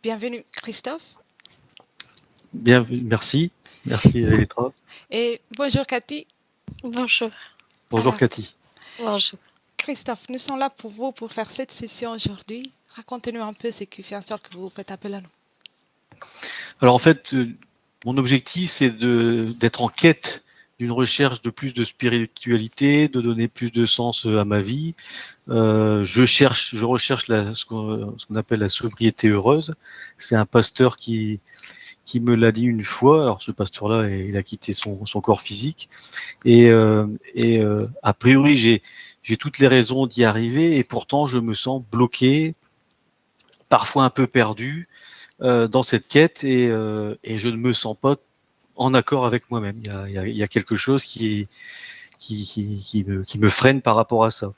Bienvenue Christophe. Bien, merci. Merci Elettra. Et bonjour Cathy. Bonjour. Bonjour Alors, Cathy. Bonjour. Christophe, nous sommes là pour vous pour faire cette session aujourd'hui. Racontez-nous un peu ce qui fait en sorte que vous faites appel à nous. Alors en fait, mon objectif c'est d'être en quête d'une recherche de plus de spiritualité, de donner plus de sens à ma vie. Je recherche ce qu'on appelle la sobriété heureuse. C'est un pasteur qui me l'a dit une fois. Alors ce pasteur-là, il a quitté son corps physique et a priori j'ai toutes les raisons d'y arriver et pourtant je me sens bloqué, parfois un peu perdu dans cette quête et je ne me sens pas en accord avec moi-même. Il y a quelque chose qui me freine par rapport à ça.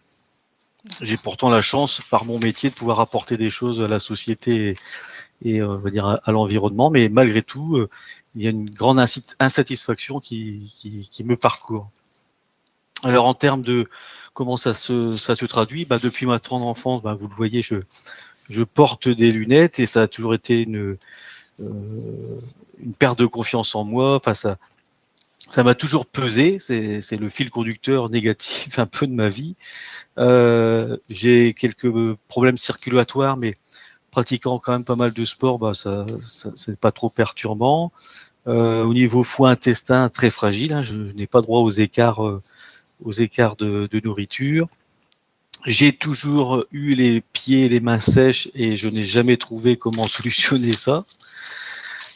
J'ai pourtant la chance, par mon métier, de pouvoir apporter des choses à la société et on va dire à l'environnement, mais malgré tout, il y a une grande insatisfaction qui me parcourt. Alors en termes de comment ça se traduit, depuis ma tendre enfance, vous le voyez, je porte des lunettes et ça a toujours été une perte de confiance en moi. Enfin, ça m'a toujours pesé. C'est le fil conducteur négatif un peu de ma vie. J'ai quelques problèmes circulatoires, mais pratiquant quand même pas mal de sport, ça c'est pas trop perturbant. Au niveau foie intestin, très fragile. Hein, je n'ai pas droit aux écarts de nourriture. J'ai toujours eu les pieds et les mains sèches et je n'ai jamais trouvé comment solutionner ça.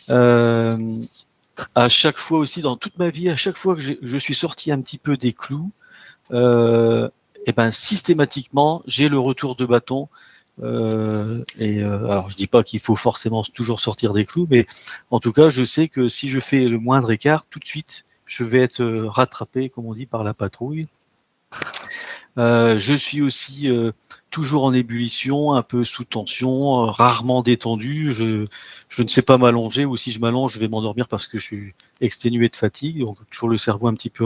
À chaque fois aussi, dans toute ma vie, à chaque fois que je suis sorti un petit peu des clous, systématiquement, j'ai le retour de bâton. Alors, je dis pas qu'il faut forcément toujours sortir des clous, mais en tout cas, je sais que si je fais le moindre écart, tout de suite, je vais être rattrapé, comme on dit, par la patrouille. Je suis aussi toujours en ébullition, un peu sous tension, rarement détendu. Je ne sais pas m'allonger ou si je m'allonge, je vais m'endormir parce que je suis exténué de fatigue. Donc toujours le cerveau un petit peu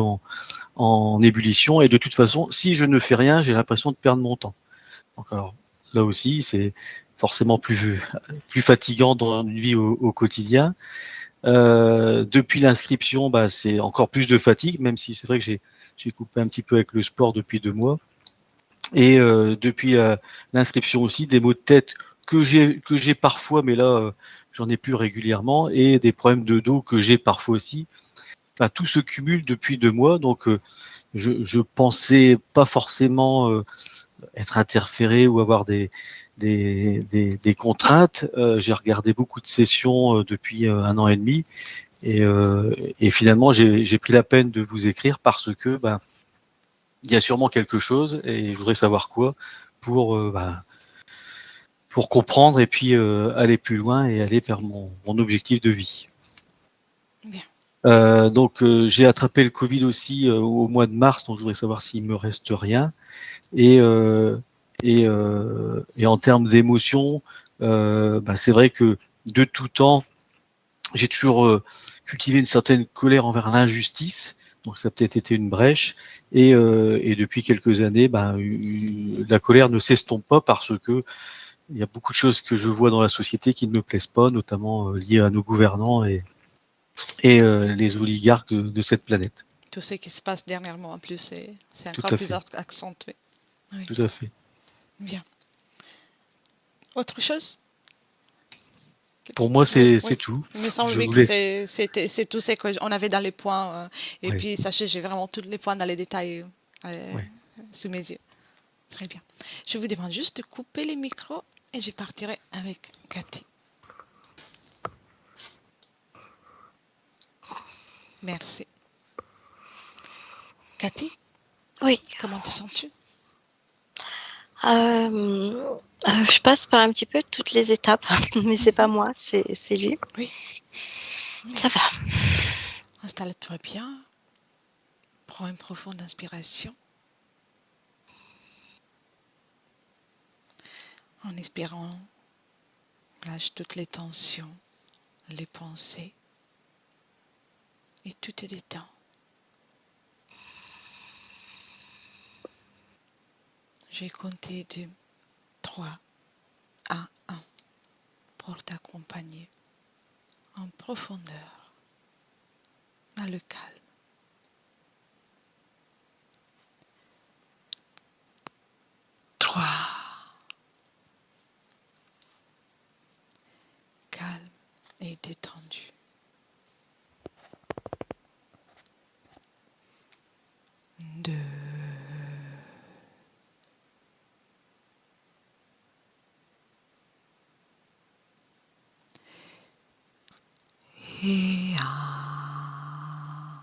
en ébullition. Et de toute façon, si je ne fais rien, j'ai l'impression de perdre mon temps. Donc alors là aussi, c'est forcément plus fatigant dans une vie au quotidien. Depuis l'inscription, c'est encore plus de fatigue, même si c'est vrai que j'ai coupé un petit peu avec le sport depuis 2 mois. Et depuis l'inscription aussi, des maux de tête que j'ai parfois, mais là j'en ai plus régulièrement, et des problèmes de dos que j'ai parfois aussi. Enfin, tout se cumule depuis 2 mois, donc je pensais pas forcément être interféré ou avoir des contraintes. J'ai regardé beaucoup de sessions depuis 1 an et demi, et finalement j'ai pris la peine de vous écrire parce que il y a sûrement quelque chose et je voudrais savoir quoi pour pour comprendre et puis aller plus loin et aller vers mon objectif de vie. Bien. Donc j'ai attrapé le Covid aussi au mois de mars, donc je voudrais savoir s'il me reste rien. Et et en termes d'émotions, c'est vrai que de tout temps, j'ai toujours cultivé une certaine colère envers l'injustice. Donc ça a peut-être été une brèche. Et depuis quelques années, la colère ne s'estompe pas parce que il y a beaucoup de choses que je vois dans la société qui ne me plaisent pas, notamment liées à nos gouvernants et les oligarques de cette planète. Tout ce qui se passe dernièrement en plus, c'est Tout encore à plus fait. accentué. Oui. Tout à fait. Bien. Autre chose? Pour moi, Oui, c'est oui. tout. Il me semble Je oui vous que laisse. c'est tout ce qu'on avait dans les points. Et Oui, puis, sachez, j'ai vraiment tous les points dans les détails oui. sous mes yeux. Très bien. Je vous demande juste de couper les micros et je partirai avec Cathy. Merci. Cathy, Oui. comment te sens-tu? Je passe par un petit peu toutes les étapes, mais c'est pas moi, c'est lui. Oui. Ça va. Installe-toi bien. Prends une profonde inspiration. En espérant, lâche toutes les tensions, les pensées et tout te détend. Je vais compter de 3 à 1. pour t'accompagner en profondeur, dans le calme. 3. Calme et détendu. 2. Et 1.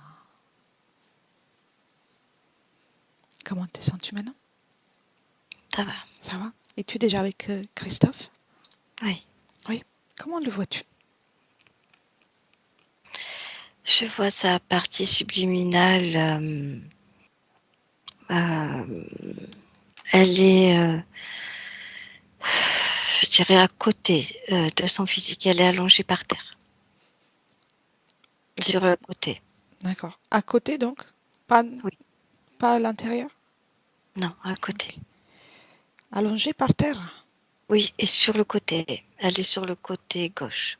Comment te sens-tu maintenant? Ça va. Ça va? Es-tu déjà avec Christophe? Oui. Oui. Comment le vois-tu? Je vois sa partie subliminale. Elle est, je dirais, à côté de son physique. Elle est allongée par terre. Sur le côté. D'accord. À côté donc? Pas, Oui. pas à l'intérieur? Non, à côté. Ok. Allongée par terre? Oui, et sur le côté. Elle est sur le côté gauche.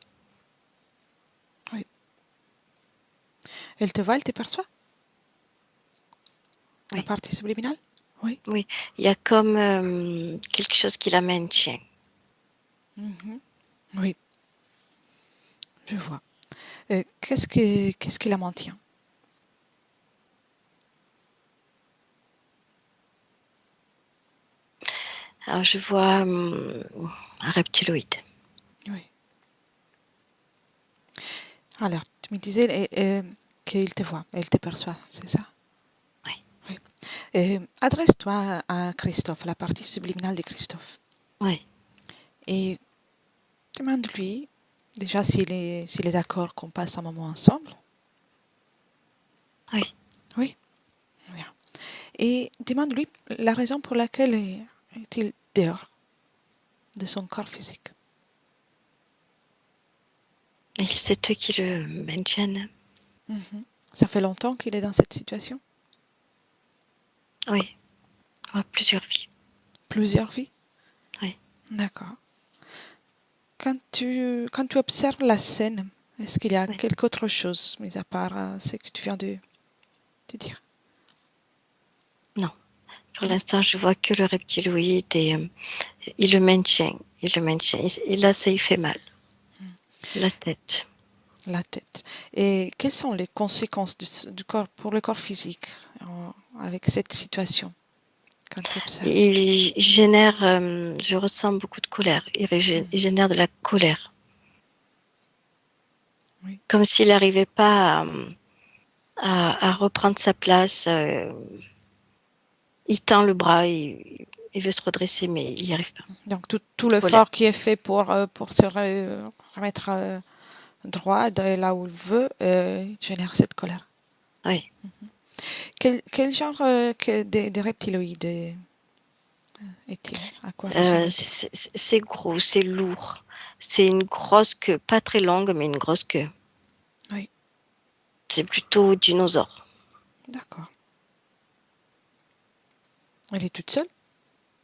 Elle te voit, elle te perçoit? La Oui. partie subliminale? Oui. Oui, il y a comme quelque chose qui la maintient. Mhm. Oui, je vois. Qu'est-ce qui la maintient? Alors je vois un reptiloïde. Oui. Alors, tu me disais qu'il te voit, elle te perçoit, c'est ça? Oui. Oui. Adresse-toi à Christophe, la partie subliminale de Christophe. Oui. Et demande-lui déjà s'il est d'accord qu'on passe un moment ensemble. Oui. Oui. Bien. Et demande-lui la raison pour laquelle est-il dehors de son corps physique. Et c'est eux qui le maintiennent. Mhm. Ça fait longtemps qu'il est dans cette situation? Oui. Plusieurs vies. Plusieurs vies? Oui. D'accord. Quand tu observes la scène, est-ce qu'il y a Oui. quelque autre chose, mis à part ce que tu viens de dire? Non. Pour l'instant, je vois que le reptiloïde et il le maintient. Il le maintient. Et là, ça y fait mal. La tête. La tête. Et quelles sont les conséquences du corps pour le corps physique avec cette situation quand tu observes? Il génère, je ressens beaucoup de colère. Il génère de la colère. Oui. Comme s'il n'arrivait pas à reprendre sa place. Il tend le bras, il veut se redresser, mais il n'y arrive pas. Donc tout Colère. l'effort qui est fait pour se remettre droit là où il veut génère cette colère. Oui. Quel genre de reptiloïde est-il? À quoi ressemble-t-il? C'est gros, c'est lourd. C'est une grosse queue, pas très longue, mais une grosse queue. Oui. C'est plutôt dinosaure. D'accord. Elle est toute seule?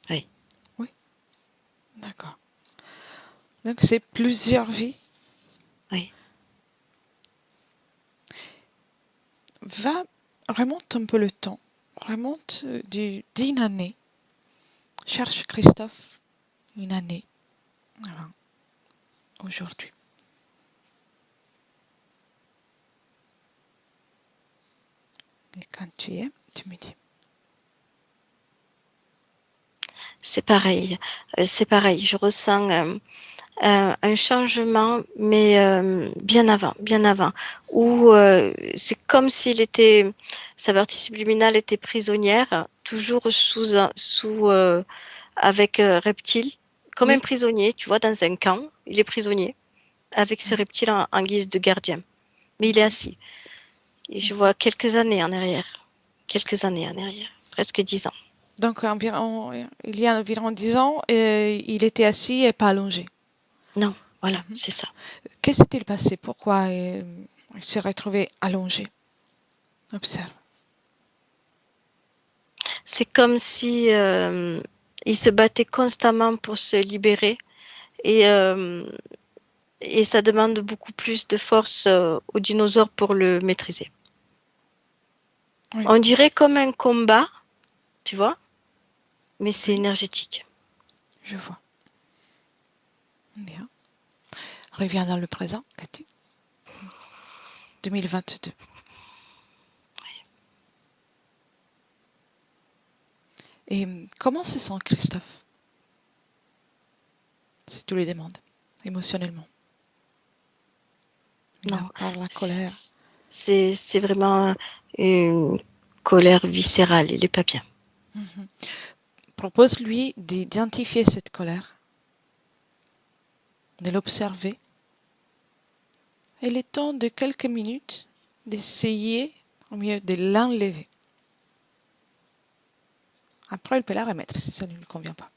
Oui. Oui. D'accord. Donc c'est plusieurs vies. Oui. Remonte un peu le temps. Remonte d'une année. Cherche Christophe une année avant aujourd'hui. Et quand tu y es, tu me dis. C'est pareil. C'est pareil. Je ressens un changement, mais bien avant, où c'est comme s'il était, sa partie subliminale était prisonnière, toujours avec reptile, comme Oui. un prisonnier, tu vois, dans un camp, il est prisonnier, avec ce reptile en guise de gardien. Mais il est assis. Et je vois quelques années en arrière, presque 10 ans. Donc il y a environ 10 ans, il était assis et pas allongé. Non, voilà, c'est ça. Que s'est-il passé? Pourquoi il s'est retrouvé allongé? Observe. C'est comme si il se battait constamment pour se libérer et et ça demande beaucoup plus de force aux dinosaures pour le maîtriser. Oui, On dirait comme un combat, tu vois, mais c'est oui, énergétique. je vois. Bien. Reviens dans le présent, Cathy. 2022. Et comment se sent Christophe, si tu lui demandes, émotionnellement, mis à Non, part la colère? c'est vraiment une colère viscérale. Il n'est pas bien. Mhm. Propose-lui d'identifier cette colère, de l'observer, et le temps de quelques minutes d'essayer au mieux de l'enlever. Après, il peut la remettre si ça ne lui convient pas.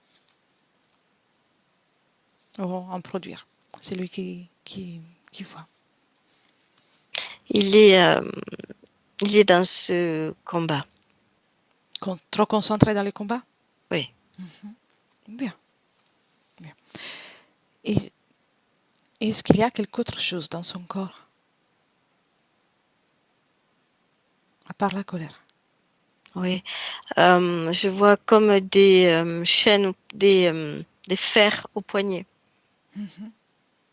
Ou en produire. C'est lui qui voit. Il est, euh, il est dans ce combat. Trop concentré dans les combats? Oui. Bien, bien. Et est-ce qu'il y a quelque autre chose dans son corps, à part la colère? Oui. Je vois comme des chaînes, des fers au poignet. Mhm.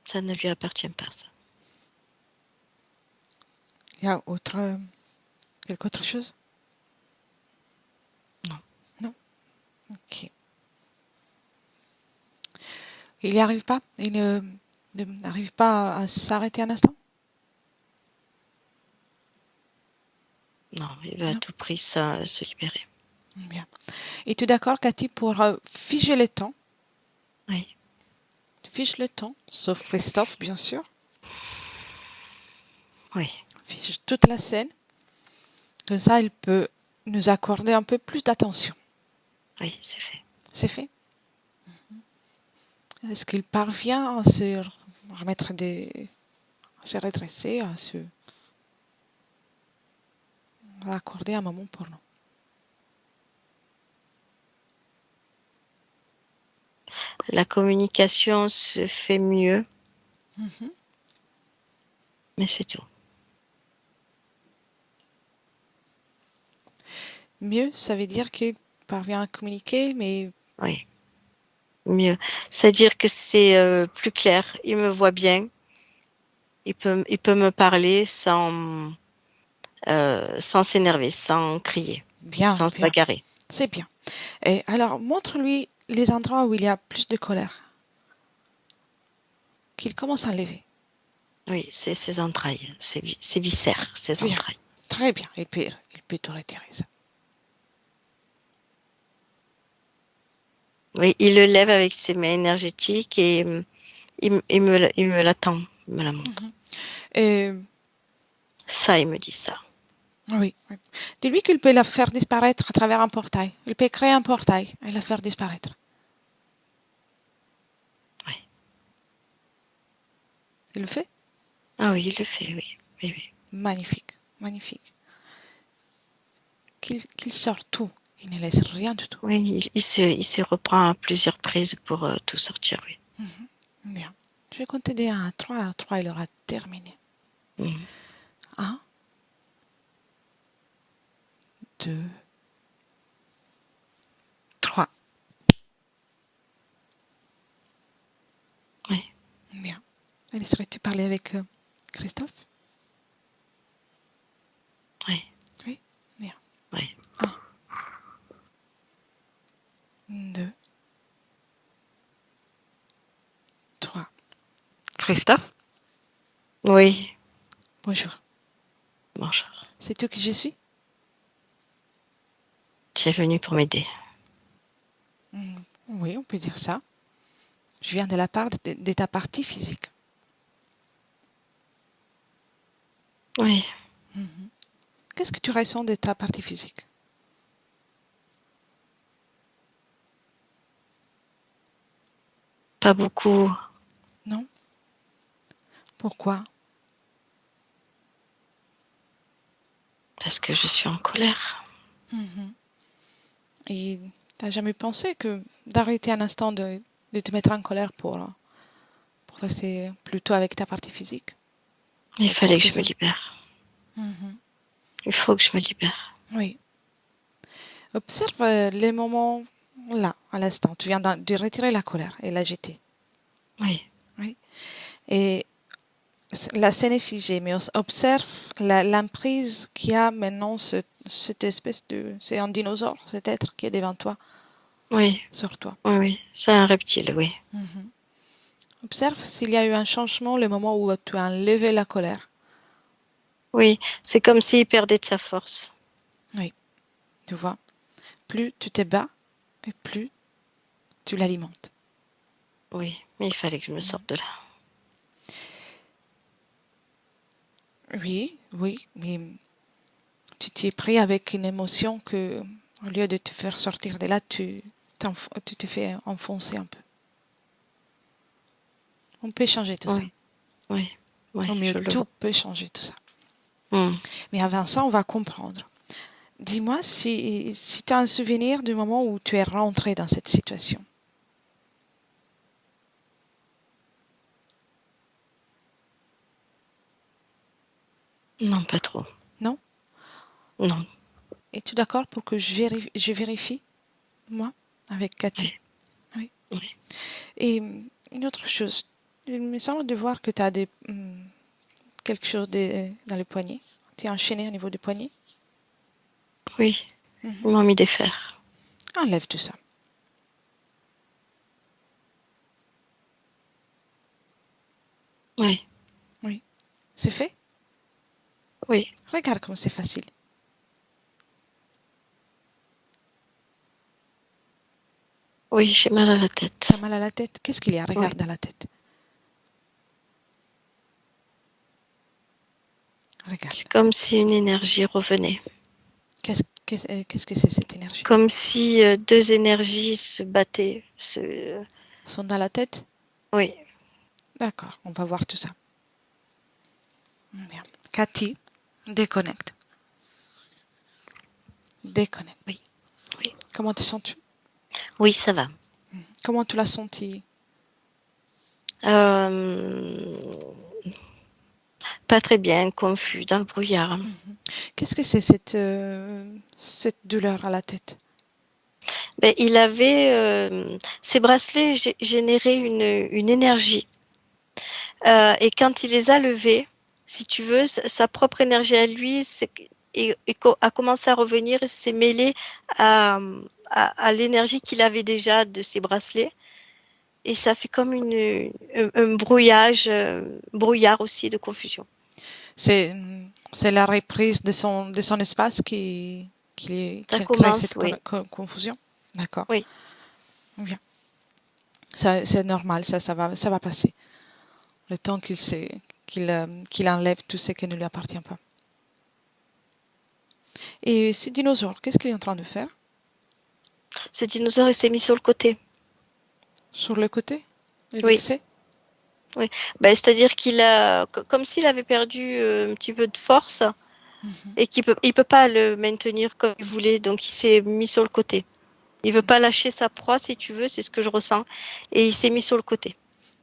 Ça ne lui appartient pas, ça. Il y a quelque autre chose? Non. Non? Ok. Il n'y arrive pas? Il n'arrive pas à s'arrêter un instant? Non, il veut à Non? tout prix se libérer. Bien. Es-tu d'accord, Cathy, pour figer le temps? Oui. Tu figes le temps, sauf Christophe, bien sûr. Oui. Fige toute la scène. Comme ça, il peut nous accorder un peu plus d'attention. Oui, c'est fait. C'est fait? Est-ce qu'il parvient à se remettre à se redresser, à accorder un moment pour nous? La communication se fait mieux, Mhm. mais c'est tout. Mieux, ça veut dire qu'il parvient à communiquer, mais Oui, mieux. C'est-à-dire que c'est plus clair. Il me voit bien. Il peut me parler sans s'énerver, sans crier, bien, sans se bien. bagarrer. C'est bien. Et alors, montre-lui les endroits où il y a plus de colère, qu'il commence à enlever. Oui, c'est ses entrailles, ses viscères, ses Bien, entrailles. très bien. Il peut te retirer ça. Oui, il le lève avec ses mains énergétiques et il me l'attend, il me la montre. Mhm. Et Ça, il me dit ça. oui, oui. Dis-lui qu'il peut la faire disparaître à travers un portail. Il peut créer un portail et la faire disparaître. Oui. Il le fait? Ah oui, il le fait, oui. Oui, oui. Magnifique, magnifique. Qu'il sort tout, qu'il ne laisse rien du tout. Oui, il se reprend à plusieurs prises pour tout sortir, oui. Bien. Je vais compter des 1 à 3. À 3, il aura terminé. Mhm. 1, 2, 3. Oui, Bien. Et laisserais-tu parler avec Christophe? oui, Oui. Bien. oui. 1, 2, 3. Christophe? Oui, Bonjour. bonjour. C'est tout qui je suis? Tu es venu pour m'aider. Oui, on peut dire ça. Je viens de la part de ta partie physique. Oui, Qu'est-ce que tu ressens de ta partie physique? pas beaucoup, Non? Pourquoi? parce que je suis en colère. Et t'as jamais pensé que d'arrêter un instant de te mettre en colère pour rester plutôt avec ta partie physique. Il Au fallait corps que je me physique. libère. Mhm. Il faut que je me libère. Oui. Observe les moments là, à l'instant. Tu viens de retirer la colère et la jeter. Oui, Oui. Et la scène est figée, mais observe l'emprise qu'il y a maintenant, cette espèce de... C'est un dinosaure, cet être qui est devant toi, oui, sur toi. oui, oui. C'est un reptile, oui. Mhm. Observe s'il y a eu un changement le moment où tu as enlevé la colère. Oui, c'est comme s'il perdait de sa force. Oui, tu vois. Plus tu te bats, et plus tu l'alimentes. Oui, mais il fallait que je me sorte de là. Oui, oui, mais tu t'y es pris avec une émotion que, au lieu de te faire sortir de là, tu te fais enfoncer un peu. On peut changer tout ça. Oui, oui, oui, Au mieux, je le tout vois. peut changer tout ça. Hmm. Mais avant ça, on va comprendre. Dis-moi si tu as un souvenir du moment où tu es rentré dans cette situation. Non, pas trop. Non? Non, Es-tu d'accord pour que je vérifie, moi, avec Cathy? oui, Oui. oui. Et une autre chose, il me semble de voir que tu as quelque chose dans le poignet. Tu es enchaîné au niveau du poignet. Oui, Mhm. ils m'ont mis des fers. Enlève tout ça. Oui, Oui. C'est fait? oui, Regarde comme c'est facile. oui, j'ai mal à la T'as tête. mal à la tête? Qu'est-ce qu'il y a? Oui, Regarde dans la tête. c'est Regarde. comme si une énergie revenait. Qu'est-ce que c'est cette énergie? Comme si deux énergies se battaient. Sont dans la tête? Oui, D'accord, on va voir tout ça. Bien. Cathy, déconnecte. Déconnecte. oui, oui. Comment te sens-tu? Oui, ça va. Comment tu l'as senti? Euh, Pas très bien, confus, dans le brouillard. Qu'est-ce que c'est cette douleur à la tête? Ben, il avait ces bracelets généraient une énergie. Et quand il les a levés, si tu veux, sa propre énergie à lui a commencé à revenir et s'est mêlée à l'énergie qu'il avait déjà de ses bracelets. Et ça fait comme un brouillard aussi de confusion. C'est c'est la reprise de son espace Ça qui crée cette commence, oui. confusion. D'accord. Oui, Bien. Ça, c'est normal, ça va passer. Le temps qu'il enlève tout ce qui ne lui appartient pas. Et ce dinosaure, qu'est-ce qu'il est en train de faire? ce dinosaure, il s'est mis sur le côté. Sur le côté? Le Oui, vexé? oui. Ben, c'est-à-dire comme s'il avait perdu un petit peu de force Mhm. et il peut pas le maintenir comme il voulait, donc il s'est mis sur le côté. Il veut pas lâcher sa proie, si tu veux, c'est ce que je ressens, et il s'est mis sur le côté.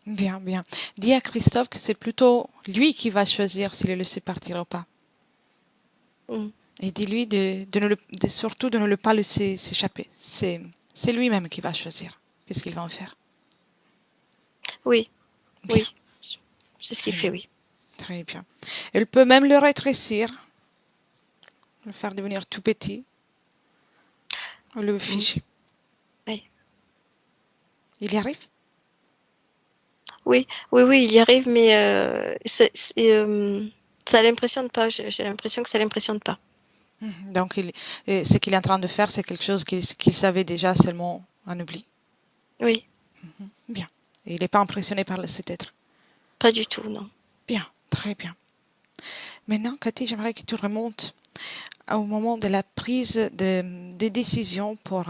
Bien, bien. Dis à Christophe que c'est plutôt lui qui va choisir s'il le laisse partir ou pas. Mm. Et dis-lui surtout de ne pas laisser s'échapper. C'est lui-même qui va choisir. Qu'est-ce qu'il va en faire? Oui, Bien, oui, c'est ce qu'il très fait, bien, oui. très bien. Elle peut même le rétrécir, le faire devenir tout petit, ou le Mm. figer. Oui. Il y arrive? Oui, oui, oui, il y arrive, mais ça l'impressionne pas. J'ai l'impression que ça l'impressionne pas. Mhm. Donc, ce qu'il est en train de faire, c'est quelque chose qu'il savait déjà, seulement en oubli. Oui, Bien. Et il n'est pas impressionné par cet être. pas du tout, non. Bien, très bien. Maintenant, Cathy, j'aimerais que tu remontes au moment de la prise de décision pour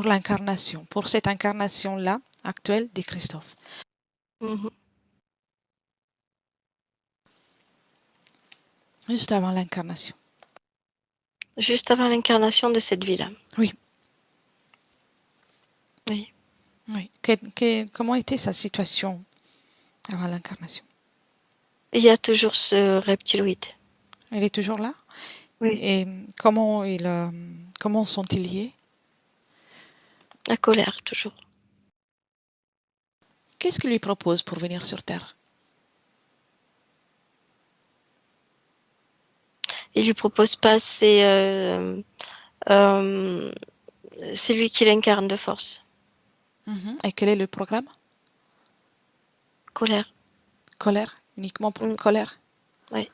l'incarnation, pour cette incarnation-là actuelle de Christophe. Mhm. Juste avant l'incarnation. Juste avant l'incarnation de cette vie-là. Oui, Oui. oui. Comment était sa situation avant l'incarnation. Il y a toujours ce reptiloïde. Il est toujours là? Oui, Et comment sont-ils liés? la colère, toujours. Qu'est-ce qu'il lui propose pour venir sur Terre? Il lui propose pas, c'est lui qui l'incarne de force. Et quel est le programme? Colère. Colère? Uniquement pour Mm. colère? Oui.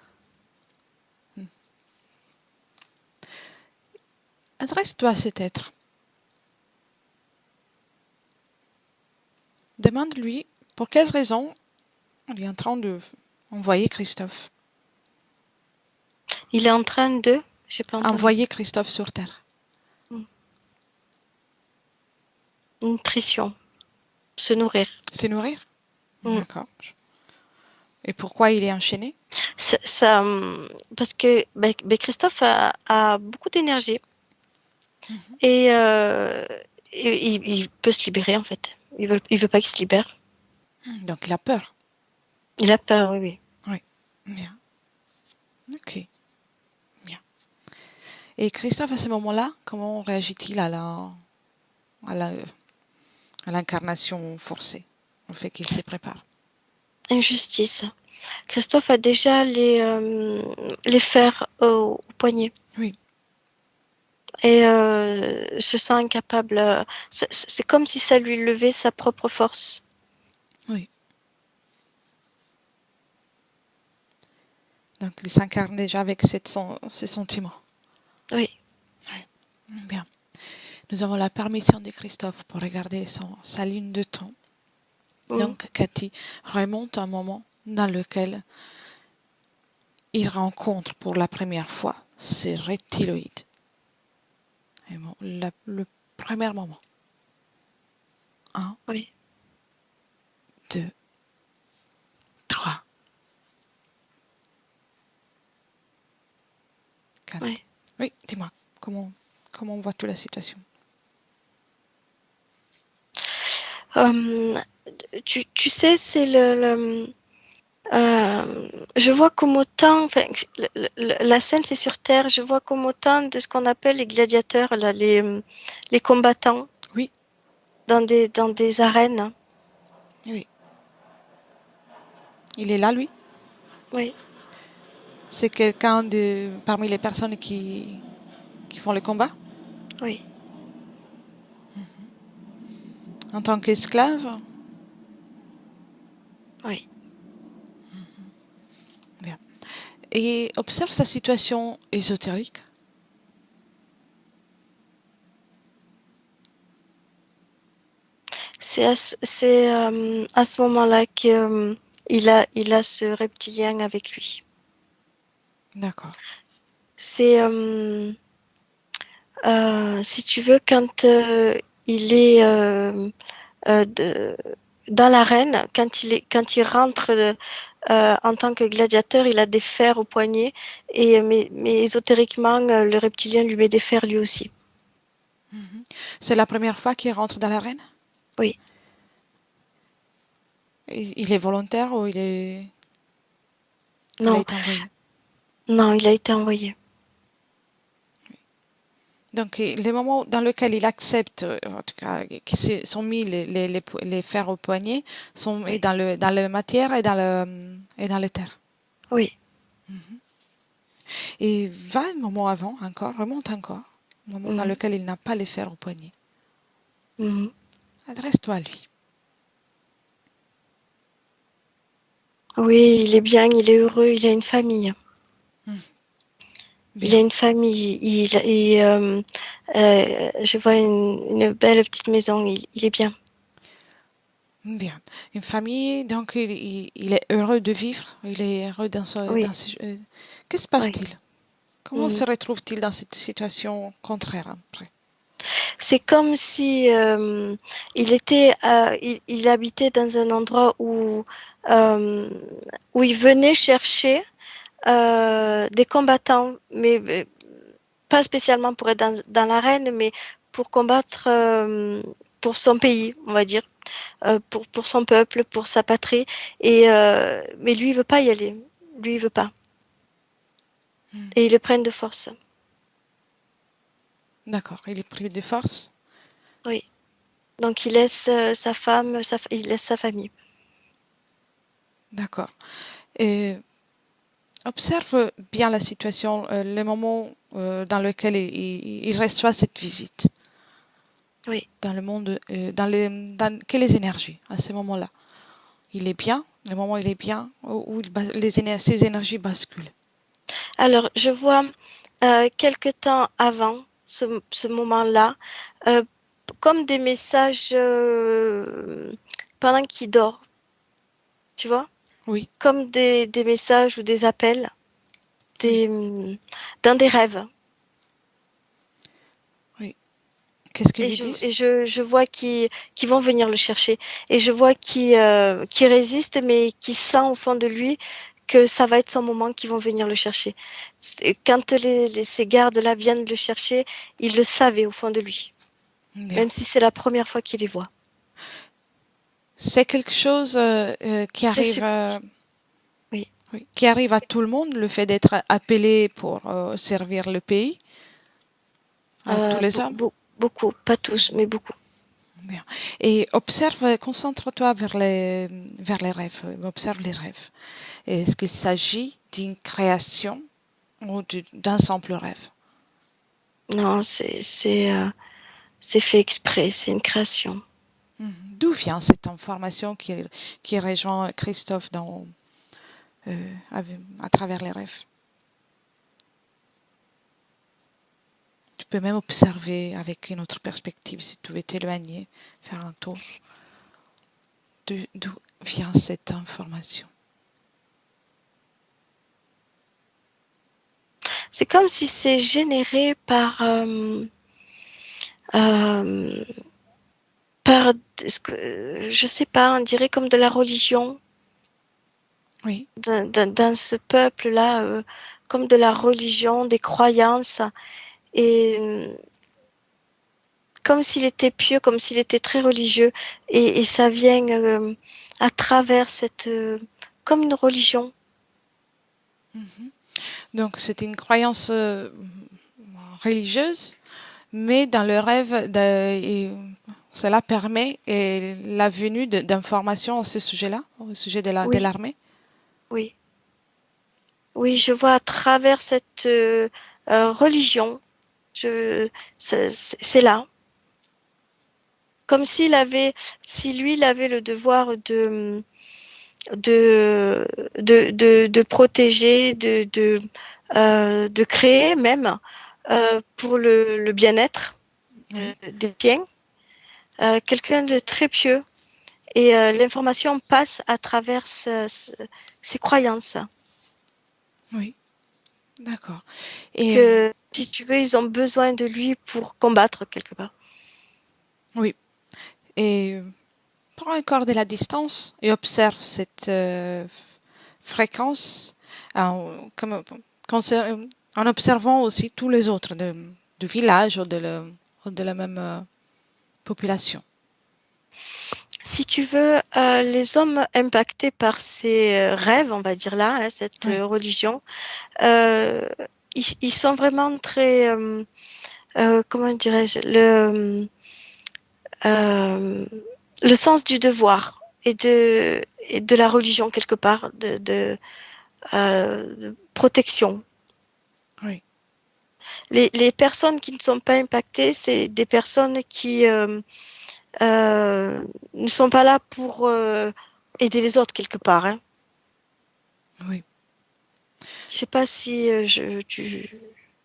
Adresse-toi à cet être. Demande-lui pour quelle raison il est en train de envoyer Christophe. Il est en train de, j'ai pas entendu. Envoyer Christophe sur Terre. Nutrition. Se nourrir. Se nourrir? Mm. D'accord. Et pourquoi il est enchaîné? Ça, parce que Christophe a beaucoup d'énergie et il peut se libérer en fait. Il veut pas qu'il se libère. Donc il a peur. Il a peur, oui. Bien. Ok. Bien. Et Christophe, à ce moment-là, comment réagit-il à l'incarnation forcée, au fait qu'il se prépare? Injustice. Christophe a déjà les fers au poignet. Oui. Et se sent incapable. C'est comme si ça lui levait sa propre force. Oui. Donc il s'incarne déjà avec ces sentiments. Oui. Bien. Nous avons la permission de Christophe pour regarder sa ligne de temps. Donc Cathy remonte un moment dans lequel il rencontre pour la première fois ces reptiloïdes. Et bon, le premier moment. 1, Oui. 2, 3, 4. Oui. Oui, dis-moi, comment vois-tu la situation? Tu sais, c'est je vois comme autant, enfin, la scène c'est sur Terre, je vois comme autant de ce qu'on appelle les gladiateurs, là, les combattants. Oui. Dans des arènes. Oui. Il est là, lui? Oui. C'est quelqu'un parmi les personnes qui font le combat? Oui. En tant qu'esclave? Oui. Bien. Et observe sa situation ésotérique. C'est à ce moment-là qu'il a ce reptilien avec lui. D'accord. C'est, si tu veux, quand il est dans l'arène, quand il rentre en tant que gladiateur, il a des fers au poignet, mais ésotériquement, le reptilien lui met des fers lui aussi. C'est la première fois qu'il rentre dans l'arène? Oui. Il est volontaire ou il a Non. été envoyé? Non, il a été envoyé. Donc, le moment dans lequel il accepte, en tout cas, qu'ils sont mis les fers au poignet, sont mis dans la matière et dans l'éther. Oui. Et va un moment avant encore, remonte encore, un moment dans lequel il n'a pas les fers au poignet. Adresse-toi à lui. Oui, il est bien, il est heureux, il a une famille. Il a une famille, je vois une belle petite maison, il est bien. Bien. Une famille, donc il est heureux de vivre, il est heureux dans que se passe-t-il? Comment se retrouve-t-il dans cette situation contraire après? C'est comme si il habitait dans un endroit où il venait chercher des combattants, mais pas spécialement pour être dans l'arène, mais pour combattre pour son pays, on va dire. pour son peuple, pour sa patrie. Mais lui, il veut pas y aller. Lui, il veut pas. Et ils le prennent de force. D'accord, il est pris de force. Oui. Donc il laisse sa femme, il laisse sa famille. D'accord. Et observe bien la situation, le moment dans lequel il reçoit cette visite. Oui. Dans le monde, dans quelles énergies à ce moment-là? Il est bien, le moment où il est bien, où ses énergies basculent. Alors, je vois quelque temps avant ce moment-là, comme des messages pendant qu'il dort, tu vois? Oui. Comme des messages ou des appels dans des rêves. Oui. Qu'est-ce qu'ils Et lui je, disent? et je, je vois qu'ils vont venir le chercher. Et je vois qu'il résiste, mais qui sent au fond de lui que ça va être son moment qu'ils vont venir le chercher. Quand ces gardes-là viennent le chercher, il le savait au fond de lui, Bien. même si c'est la première fois qu'il les voit. C'est quelque chose qui Très arrive, Oui. oui, qui arrive à tout le monde, le fait d'être appelé pour servir le pays, à tous les hommes. Beaucoup, pas tous, mais beaucoup. Bien. Et observe, concentre-toi vers les rêves. Observe les rêves. Est-ce qu'il s'agit d'une création ou d'un simple rêve? Non, c'est fait exprès, c'est une création. D'où vient cette information qui rejoint Christophe à travers les rêves? Tu peux même observer avec une autre perspective si tu veux t'éloigner, faire un tour. D'où vient cette information? C'est comme si c'est généré par je sais pas, on dirait comme de la religion. Oui. Dans ce peuple-là, comme de la religion, des croyances, et comme s'il était pieux, comme s'il était très religieux, et ça vient à travers comme une religion. Donc c'est une croyance religieuse, mais dans le rêve, cela permet la venue d'informations à ce sujet-là, au sujet de Oui, l'armée. oui. Oui, je vois à travers cette religion. C'est là. Comme si lui, il avait le devoir de protéger, de créer même pour le bien-être des tiens, quelqu'un de très pieux. Et l'information passe à travers ses croyances. Oui, d'accord. Et Que, si tu veux, ils ont besoin de lui pour combattre quelque part. oui. Et prends encore de la distance et observe cette fréquence comme, en observant aussi tous les autres du village ou de la même population. Si tu veux, les hommes impactés par ces rêves, on va dire là, hein, cette religion, ils sont vraiment très, comment dirais-je, le sens du devoir et de la religion quelque part, de protection. Oui. Les personnes qui ne sont pas impactées, c'est des personnes qui ne sont pas là pour aider les autres quelque part. Hein. Oui. Je sais pas si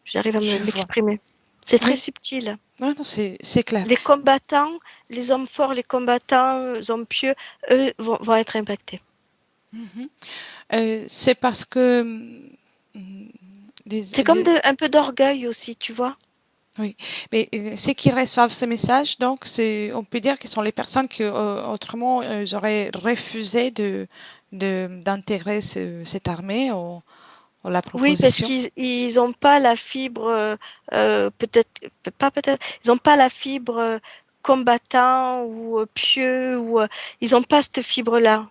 j'arrive à m'exprimer. C'est très subtil. Non, c'est clair. Les combattants, les hommes forts, les combattants, les hommes pieux, eux vont être impactés. C'est parce que c'est comme un peu d'orgueil aussi, tu vois. Oui, mais ceux qui reçoivent ces messages, donc, on peut dire que ce sont les personnes qui autrement auraient refusé d'intégrer cette armée ou la Oui, parce proposition. qu'ils n'ont pas la fibre, ils n'ont pas la fibre combattants ou pieux, ou ils n'ont pas cette fibre-là.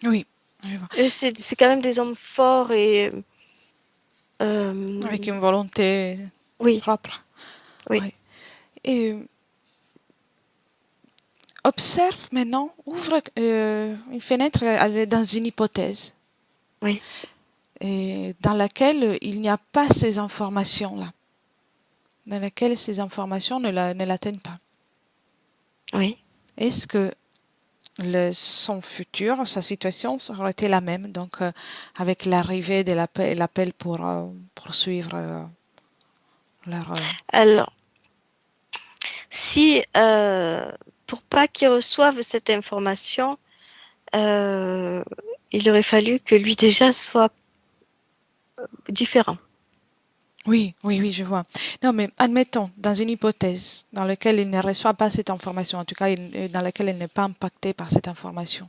Oui, je vois. Eux, c'est quand même des hommes forts et Avec une volonté oui, propre. oui, Oui. Et observe maintenant, ouvre une fenêtre dans une hypothèse oui, et dans laquelle il n'y a pas ces informations-là, dans laquelle ces informations ne l'atteignent pas. oui. Est-ce que son futur, sa situation aurait été la même, donc avec l'arrivée de l'appel pour poursuivre leur... Alors, si pour pas qu'ils reçoivent cette information, il aurait fallu que lui déjà soit différent. Oui, oui, oui, je vois. Non, mais admettons, dans une hypothèse dans laquelle il ne reçoit pas cette information, en tout cas dans laquelle il n'est pas impacté par cette information,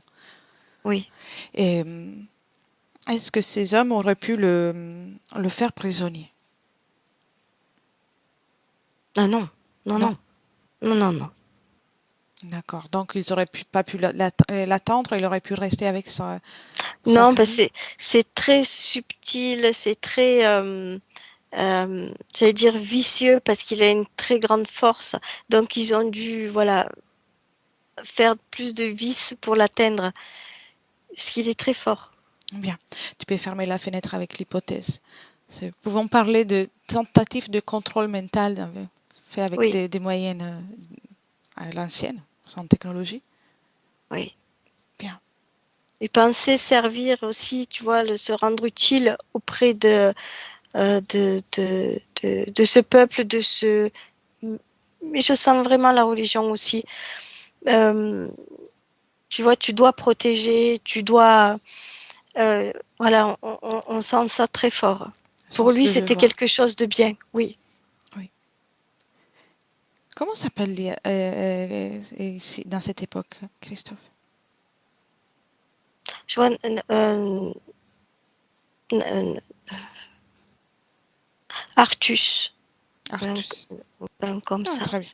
Oui. et est-ce que ces hommes auraient pu le faire prisonnier? Ah non, non, Non. non, non, non, non. D'accord. Donc, ils auraient pas pu l'attendre, il aurait pu rester avec sa Non, bah famille. c'est très subtil, c'est très, j'allais dire vicieux parce qu'il a une très grande force. Donc ils ont dû, voilà, faire plus de vis pour l'atteindre, parce qu'il est très fort. Bien. Tu peux fermer la fenêtre avec l'hypothèse. Pouvons parler de tentative de contrôle mental fait avec Oui, des moyens à l'ancienne, sans technologie. oui. Bien. Et penser servir aussi, tu vois, se rendre utile auprès de ce peuple, mais je sens vraiment la religion aussi. Tu vois, tu dois protéger, tu dois, voilà, on sent ça très fort. Pour Sens lui, de c'était devoir. quelque chose de bien, oui. Oui. Comment s'appelle ici, dans cette époque, Christophe? Je vois un Artus, un, Artus. un comme Ah, ça. très bien.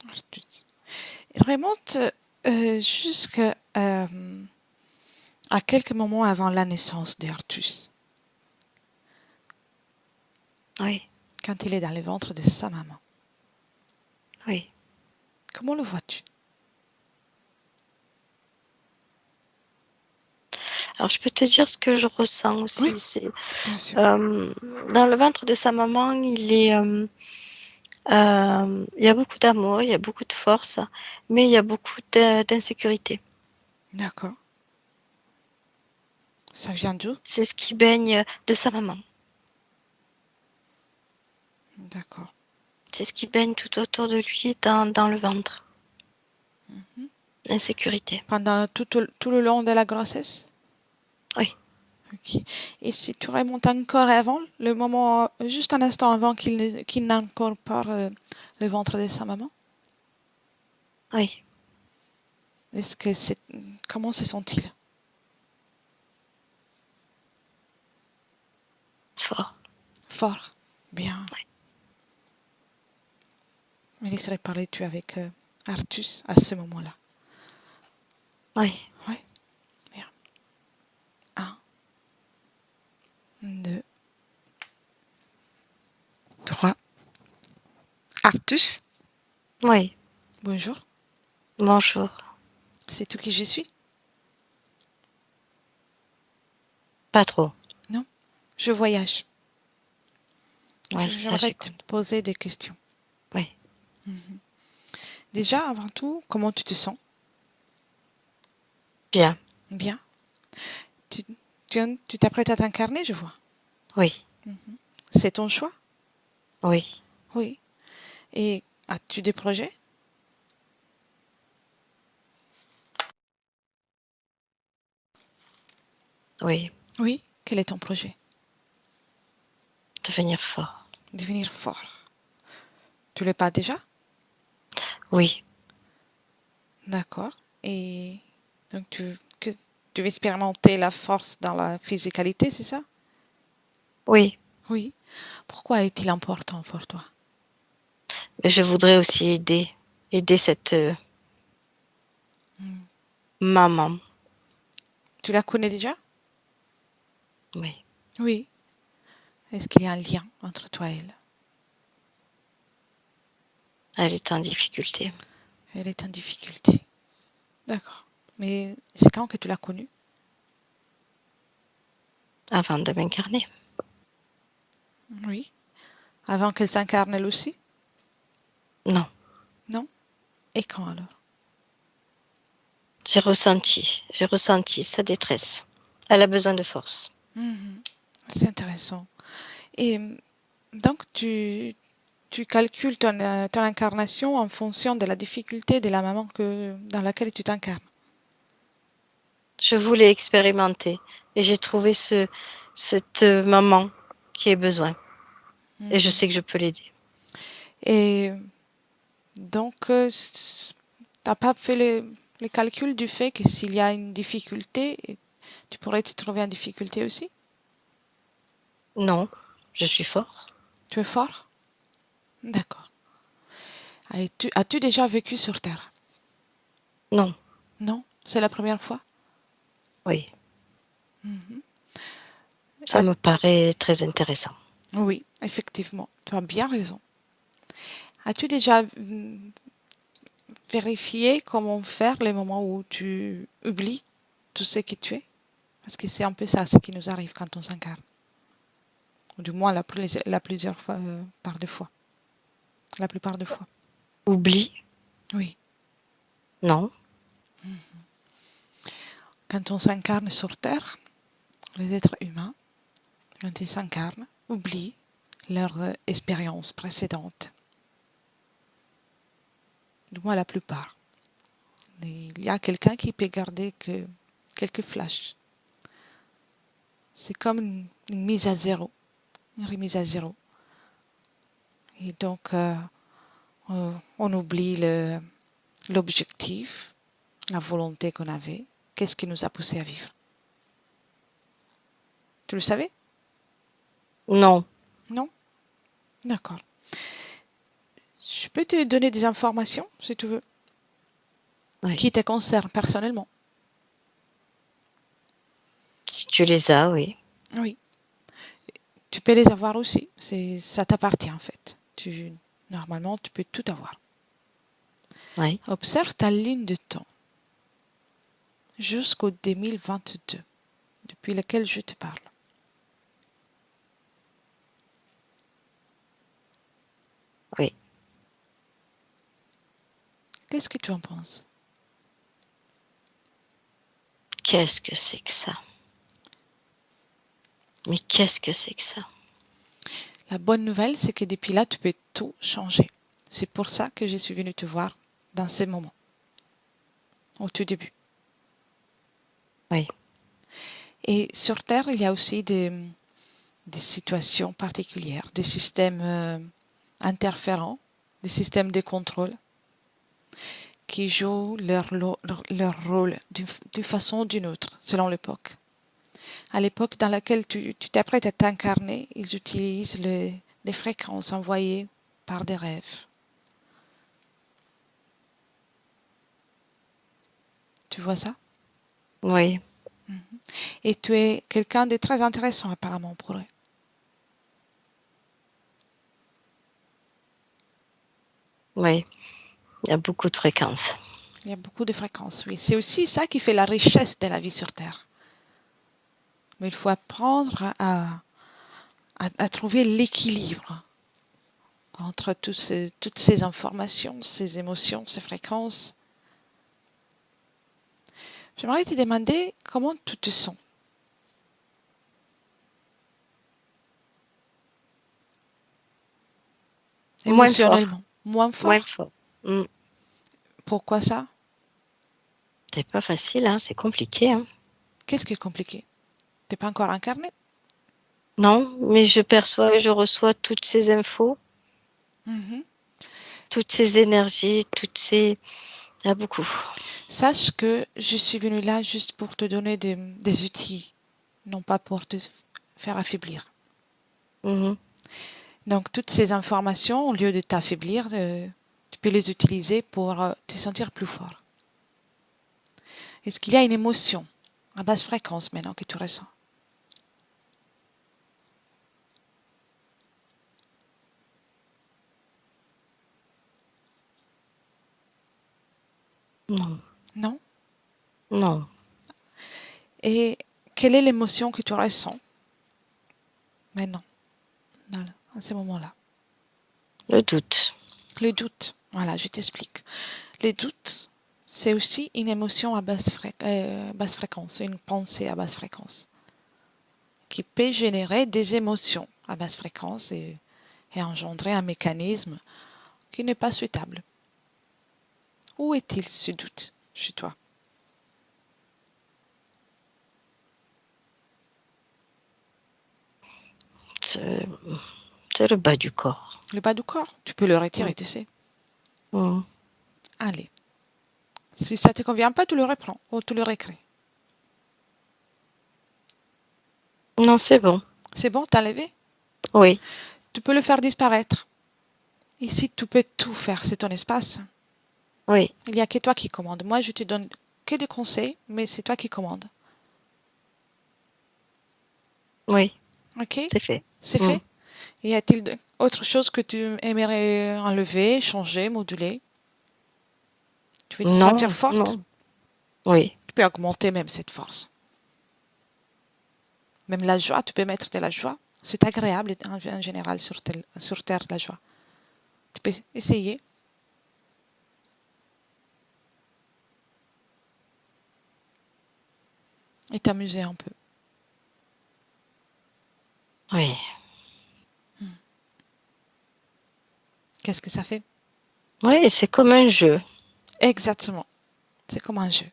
Artus. Il remonte jusqu'à à quelques moments avant la naissance d'Artus, Oui, quand il est dans le ventre de sa maman. oui. Comment le vois-tu? Alors, je peux te dire ce que je ressens Oui, aussi. C'est bien sûr. dans le ventre de sa maman, il y a beaucoup d'amour, il y a beaucoup de force, mais il y a beaucoup d'insécurité. D'accord. Ça vient d'où? C'est ce qui baigne de sa maman. D'accord. C'est ce qui baigne tout autour de lui dans le ventre. Mhm. L'insécurité. Pendant tout le long de la grossesse? Oui. Ok. Et si tu remontes encore avant, le moment, juste un instant avant qu'il n'incorpore le ventre de sa maman, Oui. est-ce que c'est, comment se sent-il? Fort. Fort. Bien. Oui. Me laisserais parler tu avec Artus à ce moment-là. Oui. Oui. Bien. Un, deux, trois. Artus, Oui. bonjour. Bonjour. C'est tout qui je suis? Pas trop. Non. Je voyage. Oui, ça J'aimerais te j'écoute. poser des questions. Oui. Mhm. Déjà, avant tout, comment tu te sens? Bien. Bien. Tu, tu t'apprêtes à t'incarner, je vois. Oui. Mhm. C'est ton choix? Oui. Oui. Et as-tu des projets? Oui. Oui. Quel est ton projet? Devenir fort. Devenir fort. Tu l'es pas déjà? Oui. D'accord. Et donc tu veux expérimenter la force dans la physicalité, c'est ça? Oui. Oui. Pourquoi est-il important pour toi? Je voudrais aussi aider cette Hmm. maman. Tu la connais déjà? Oui. Oui. Est-ce qu'il y a un lien entre toi et elle? Elle est en difficulté. Elle est en difficulté. D'accord. Mais c'est quand que tu l'as connue? Avant de m'incarner. Oui. Avant qu'elle s'incarne elle aussi? Non. Non? Et quand alors? J'ai ressenti sa détresse. Elle a besoin de force. Mhm. C'est intéressant. Et donc, tu calcules ton incarnation en fonction de la difficulté de la maman dans laquelle tu t'incarnes. Je voulais expérimenter et j'ai trouvé cette maman qui a besoin. Et je sais que je peux l'aider. Et donc, tu n'as pas fait les calculs du fait que s'il y a une difficulté, tu pourrais te trouver en difficulté aussi? Non, je suis fort. Tu es fort? D'accord. As-tu déjà vécu sur Terre? Non, Non? C'est la première fois? oui, Mhm. ça me paraît très intéressant. Oui, effectivement, tu as bien raison. As-tu déjà vérifié comment faire les moments où tu oublies tout ce que tu es? Parce que c'est un peu ça, ce qui nous arrive quand on s'incarne. Ou du moins la plusieurs fois, par deux fois. La plupart des fois. Oublie? Oui. Non, Quand on s'incarne sur Terre, les êtres humains, quand ils s'incarnent, oublient leur expérience précédente. Du moins la plupart. Et il y a quelqu'un qui peut garder que quelques flashs. C'est comme une mise à zéro, une remise à zéro. Et donc, on oublie l'objectif, la volonté qu'on avait, qu'est-ce qui nous a poussé à vivre. Tu le savais? non, Non? D'accord. Je peux te donner des informations, si tu veux, oui. qui te concernent personnellement. Si tu les as, oui. Oui. Tu peux les avoir aussi. Ça t'appartient en fait. Normalement, tu peux tout avoir. Oui, Observe ta ligne de temps jusqu'au 2022, depuis lequel je te parle. oui. Qu'est-ce que tu en penses? Qu'est-ce que c'est que ça? Mais qu'est-ce que c'est que ça? La bonne nouvelle, c'est que depuis là, tu peux tout changer. C'est pour ça que je suis venue te voir dans ces moments, au tout début. Oui, Et sur Terre, il y a aussi des situations particulières, des systèmes interférents, des systèmes de contrôle qui jouent leur rôle d'une façon ou d'une autre, selon l'époque. À l'époque dans laquelle tu t'apprêtes à t'incarner, ils utilisent des fréquences envoyées par des rêves. Tu vois ça? oui, Et tu es quelqu'un de très intéressant apparemment pour eux. oui. Il y a beaucoup de fréquences. Il y a beaucoup de fréquences, oui. C'est aussi ça qui fait la richesse de la vie sur Terre. Mais il faut apprendre à trouver l'équilibre entre toutes ces informations, ces émotions, ces fréquences. J'aimerais te demander comment tu te sens. Moins fort, Émotionnellement. Moins moins fort. fort. Pourquoi ça? C'est pas facile, hein, c'est compliqué, hein. Qu'est-ce qui est compliqué? T'es pas encore incarné? Non, mais je perçois et je reçois toutes ces infos, Mhm. toutes ces énergies, il y a beaucoup. Sache que je suis venue là juste pour te donner des outils, non pas pour te faire affaiblir. Mhm. Donc, toutes ces informations, au lieu de t'affaiblir, tu peux les utiliser pour te sentir plus fort. Est-ce qu'il y a une émotion à basse fréquence maintenant que tu ressens? Non, Non? non. Et quelle est l'émotion que tu ressens maintenant, à ce moment-là? Le doute. Le doute. Voilà, je t'explique. Le doute, c'est aussi une émotion à basse fréquence, une pensée à basse fréquence, qui peut générer des émotions à basse fréquence et engendrer un mécanisme qui n'est pas souhaitable. Où est-il ce doute chez toi? C'est c'est le bas du corps. Le bas du corps, tu peux le retirer, tu sais. Mm. Allez. Si ça ne te convient pas, tu le reprends ou tu le récrées. Non, c'est bon. C'est bon, t'as levé? Oui, Tu peux le faire disparaître. Ici, tu peux tout faire, c'est ton espace. oui, Il n'y a que toi qui commandes. Moi, je te donne que des conseils, mais c'est toi qui commandes. oui, Ok? c'est fait. C'est Mm. fait? Y a-t-il autre chose que tu aimerais enlever, changer, moduler? Tu veux te Non, sentir forte? non. Oui, Tu peux augmenter même cette force. Même la joie, tu peux mettre de la joie. C'est agréable en général sur Terre, la joie. Tu peux essayer. Et t'amuser un peu. oui. Qu'est-ce que ça fait? Oui, c'est comme un jeu. Exactement. C'est comme un jeu.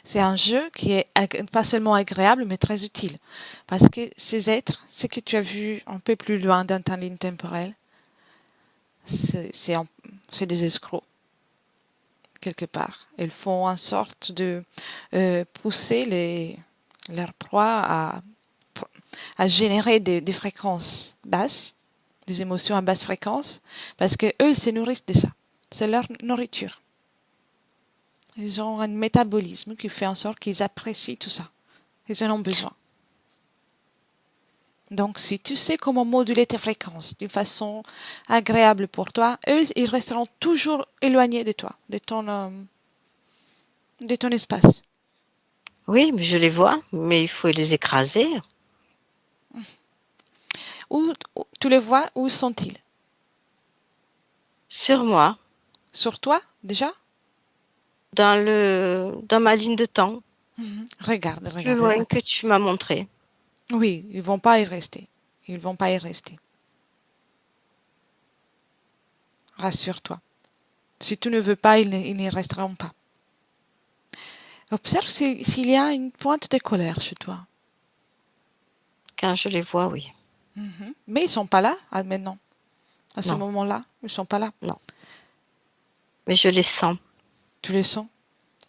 C'est un jeu qui est pas seulement agréable, mais très utile. Parce que ces êtres, ce que tu as vu un peu plus loin dans ta ligne temporelle, c'est des escrocs, quelque part. Ils font en sorte de pousser leurs proies à générer des fréquences basses, des émotions à basse fréquence, parce que eux, ils se nourrissent de ça. C'est leur nourriture. Ils ont un métabolisme qui fait en sorte qu'ils apprécient tout ça. Ils en ont besoin. Donc, si tu sais comment moduler tes fréquences d'une façon agréable pour toi, eux, ils resteront toujours éloignés de toi, de ton espace. Oui, mais je les vois, mais il faut les écraser. Où tu les vois, où sont-ils? Sur moi, Sur toi, déjà? dans ma ligne de temps, Regarde, plus regarde. loin que tu m'as montré. Oui, ils vont pas y rester. Ils vont pas y rester. Rassure-toi. Si tu ne veux pas, ils n'y resteront pas. Observe s'il y a une pointe de colère chez toi. Quand je les vois, oui. Mais ils sont pas là maintenant. À ce Non, moment-là, ils sont pas là. non. Mais je les sens. Tu les sens?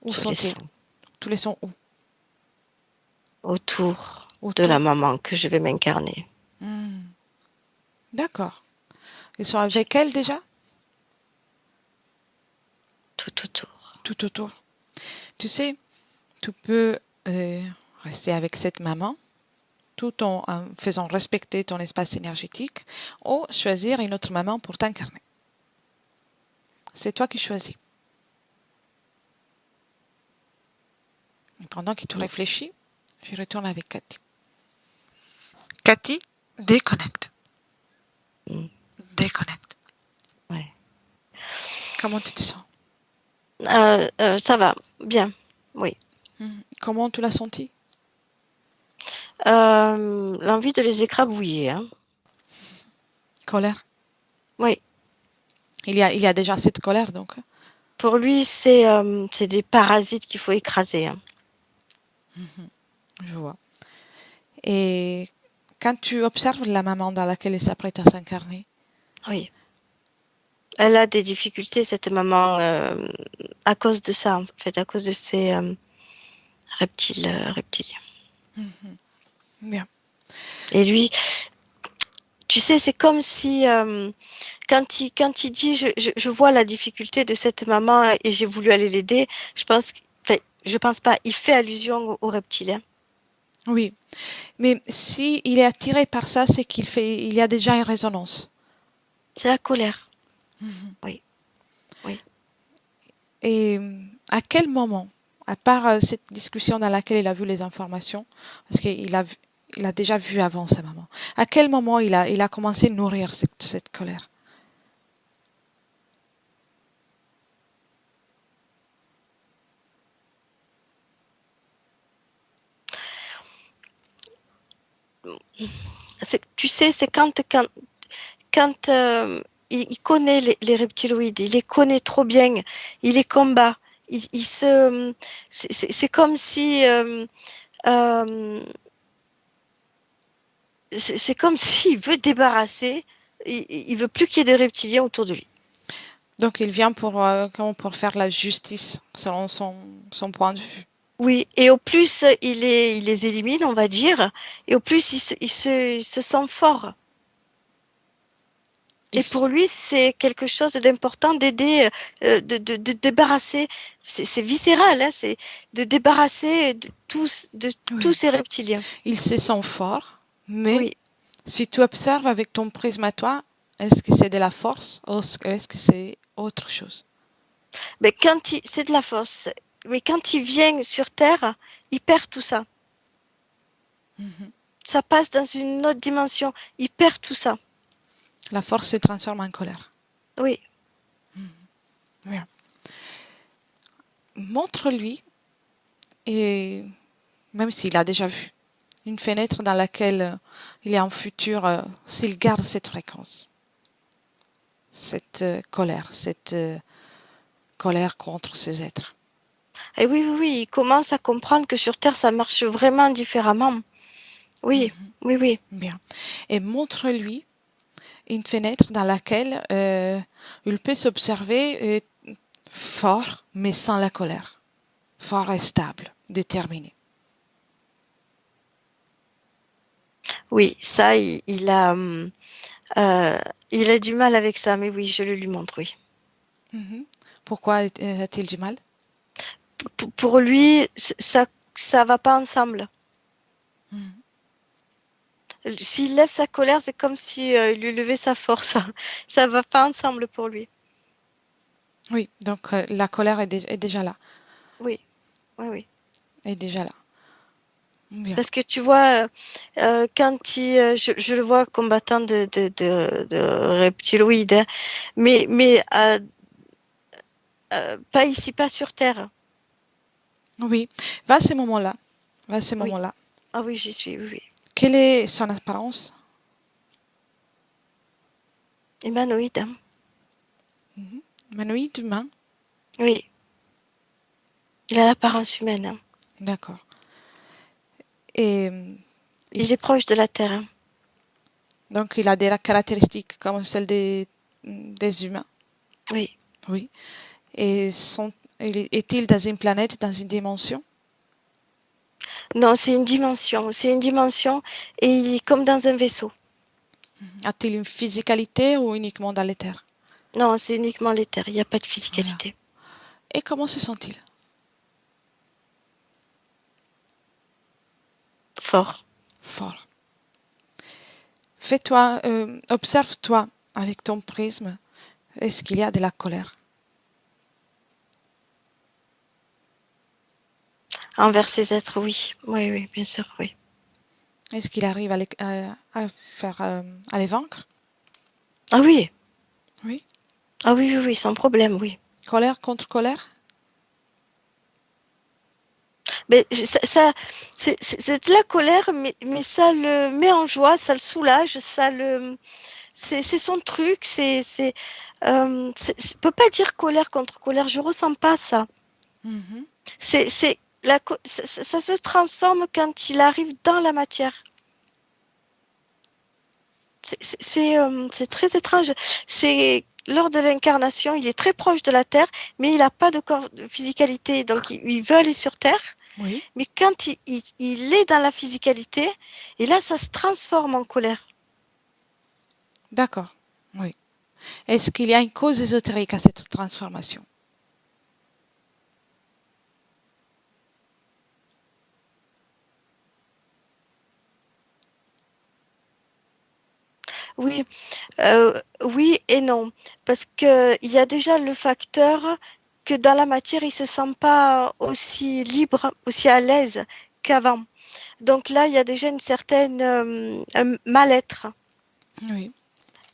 Où Je les sont-ils? sens. Tu les sens où? Autour de Autour. la maman que je vais m'incarner. D'accord. Ils sont avec elle déjà? Tout autour. Tout autour. Tu sais, tu peux rester avec cette maman tout en faisant respecter ton espace énergétique ou choisir une autre maman pour t'incarner. C'est toi qui choisis. Et pendant que tu réfléchis, je retourne avec Cathy. Cathy, déconnecte. Déconnecte. Ouais. Comment tu te sens? Ça va, bien, oui. Comment tu l'as senti? L'envie de les écrabouiller, hein. Colère? Oui. Il y a déjà cette colère, donc. Pour lui, c'est des parasites qu'il faut écraser, hein. Je vois. Et quand tu observes la maman dans laquelle elle s'apprête à s'incarner, Oui. Elle a des difficultés, cette maman, à cause de ça, en fait, à cause de ces reptiliens. bien. Et lui, Tu sais, c'est comme si quand il dit je vois la difficulté de cette maman et j'ai voulu aller l'aider, je pense pas, il fait allusion aux reptiliens. Oui, mais si il est attiré par ça, c'est il y a déjà une résonance. C'est la colère. Mhm. Oui, oui. Et à quel moment, à part cette discussion dans laquelle il a vu les informations, parce il a déjà vu avant sa maman, à quel moment il a commencé à nourrir cette colère? Tu sais, c'est quand il connaît les reptiloïdes, il les connaît trop bien, il les combat. C'est comme si c'est comme s'il veut débarrasser, il veut plus qu'il y ait de reptiliens autour de lui. Donc il vient pour faire la justice, selon son point de vue. Oui, et au plus il les élimine, on va dire, et au plus il se sent fort. Et pour lui, c'est quelque chose d'important d'aider, de débarrasser, c'est viscéral, hein, c'est de débarrasser de tous Oui. ces reptiliens. Il se sent fort, mais Oui. si tu observes avec ton prisme à toi, est-ce que c'est de la force ou est-ce que c'est autre chose? Mais c'est de la force. Mais quand il vient sur Terre, il perd tout ça. Mhm. Ça passe dans une autre dimension. Il perd tout ça. La force se transforme en colère. Oui. Bien. Montre-lui, et même s'il a déjà vu, une fenêtre dans laquelle il y a un futur, s'il garde cette fréquence, cette colère contre ces êtres. Et oui, oui, oui, il commence à comprendre que sur Terre, ça marche vraiment différemment. Oui, oui, oui. Bien. Et montre-lui une fenêtre dans laquelle il peut s'observer fort, mais sans la colère. Fort et stable, déterminé. Oui, ça, il a du mal avec ça, mais oui, je le lui montre, oui. Pourquoi a-t-il du mal? Pour lui, ça va pas ensemble. S'il lève sa colère, c'est comme si il lui levait sa force. Ça va pas ensemble pour lui. Oui, donc la colère est déjà là. Oui, oui, oui. Est déjà là. Bien. Parce que tu vois, quand je le vois combattant de reptiloïdes, hein, mais pas ici, pas sur Terre. Oui, va à ce moment-là. Va à ce Oui. moment-là. Ah oui, j'y suis, oui, oui. Quelle est son apparence? Humanoïde. Hein. Humanoïde, humain? Oui. Il a l'apparence humaine. Hein. D'accord. Et Il est proche de la Terre. Hein. donc il a des caractéristiques comme celles des humains. Oui. Oui. Et est-il dans une planète, dans une dimension? Non, c'est une dimension. C'est une dimension et il est comme dans un vaisseau. A-t-il une physicalité ou uniquement dans l'éther? Non, c'est uniquement l'éther. Il n'y a pas de physicalité. Voilà. Et comment se sent-il? Fort. Fort. Fais-toi, observe-toi avec ton prisme. Est-ce qu'il y a de la colère? Envers ces êtres, oui. Oui, oui, bien sûr, oui. Est-ce qu'il arrive à les vaincre? Ah oui. Oui. Ah oui, oui, oui, sans problème, oui. Colère contre colère? Mais c'est de la colère, mais ça le met en joie, ça le soulage, c'est son truc, je peux pas dire colère contre colère, je ressens pas ça. Ça se transforme quand il arrive dans la matière. C'est très étrange. C'est lors de l'incarnation, il est très proche de la Terre, mais il n'a pas de corps de physicalité, donc il veut aller sur Terre. Oui. Mais quand il est dans la physicalité, et là, ça se transforme en colère. D'accord. Oui. Est-ce qu'il y a une cause ésotérique à cette transformation? Oui, oui et non. Parce qu'il y a déjà le facteur que dans la matière, il ne se sent pas aussi libre, aussi à l'aise qu'avant. Donc là, il y a déjà une certaine un mal-être. Oui.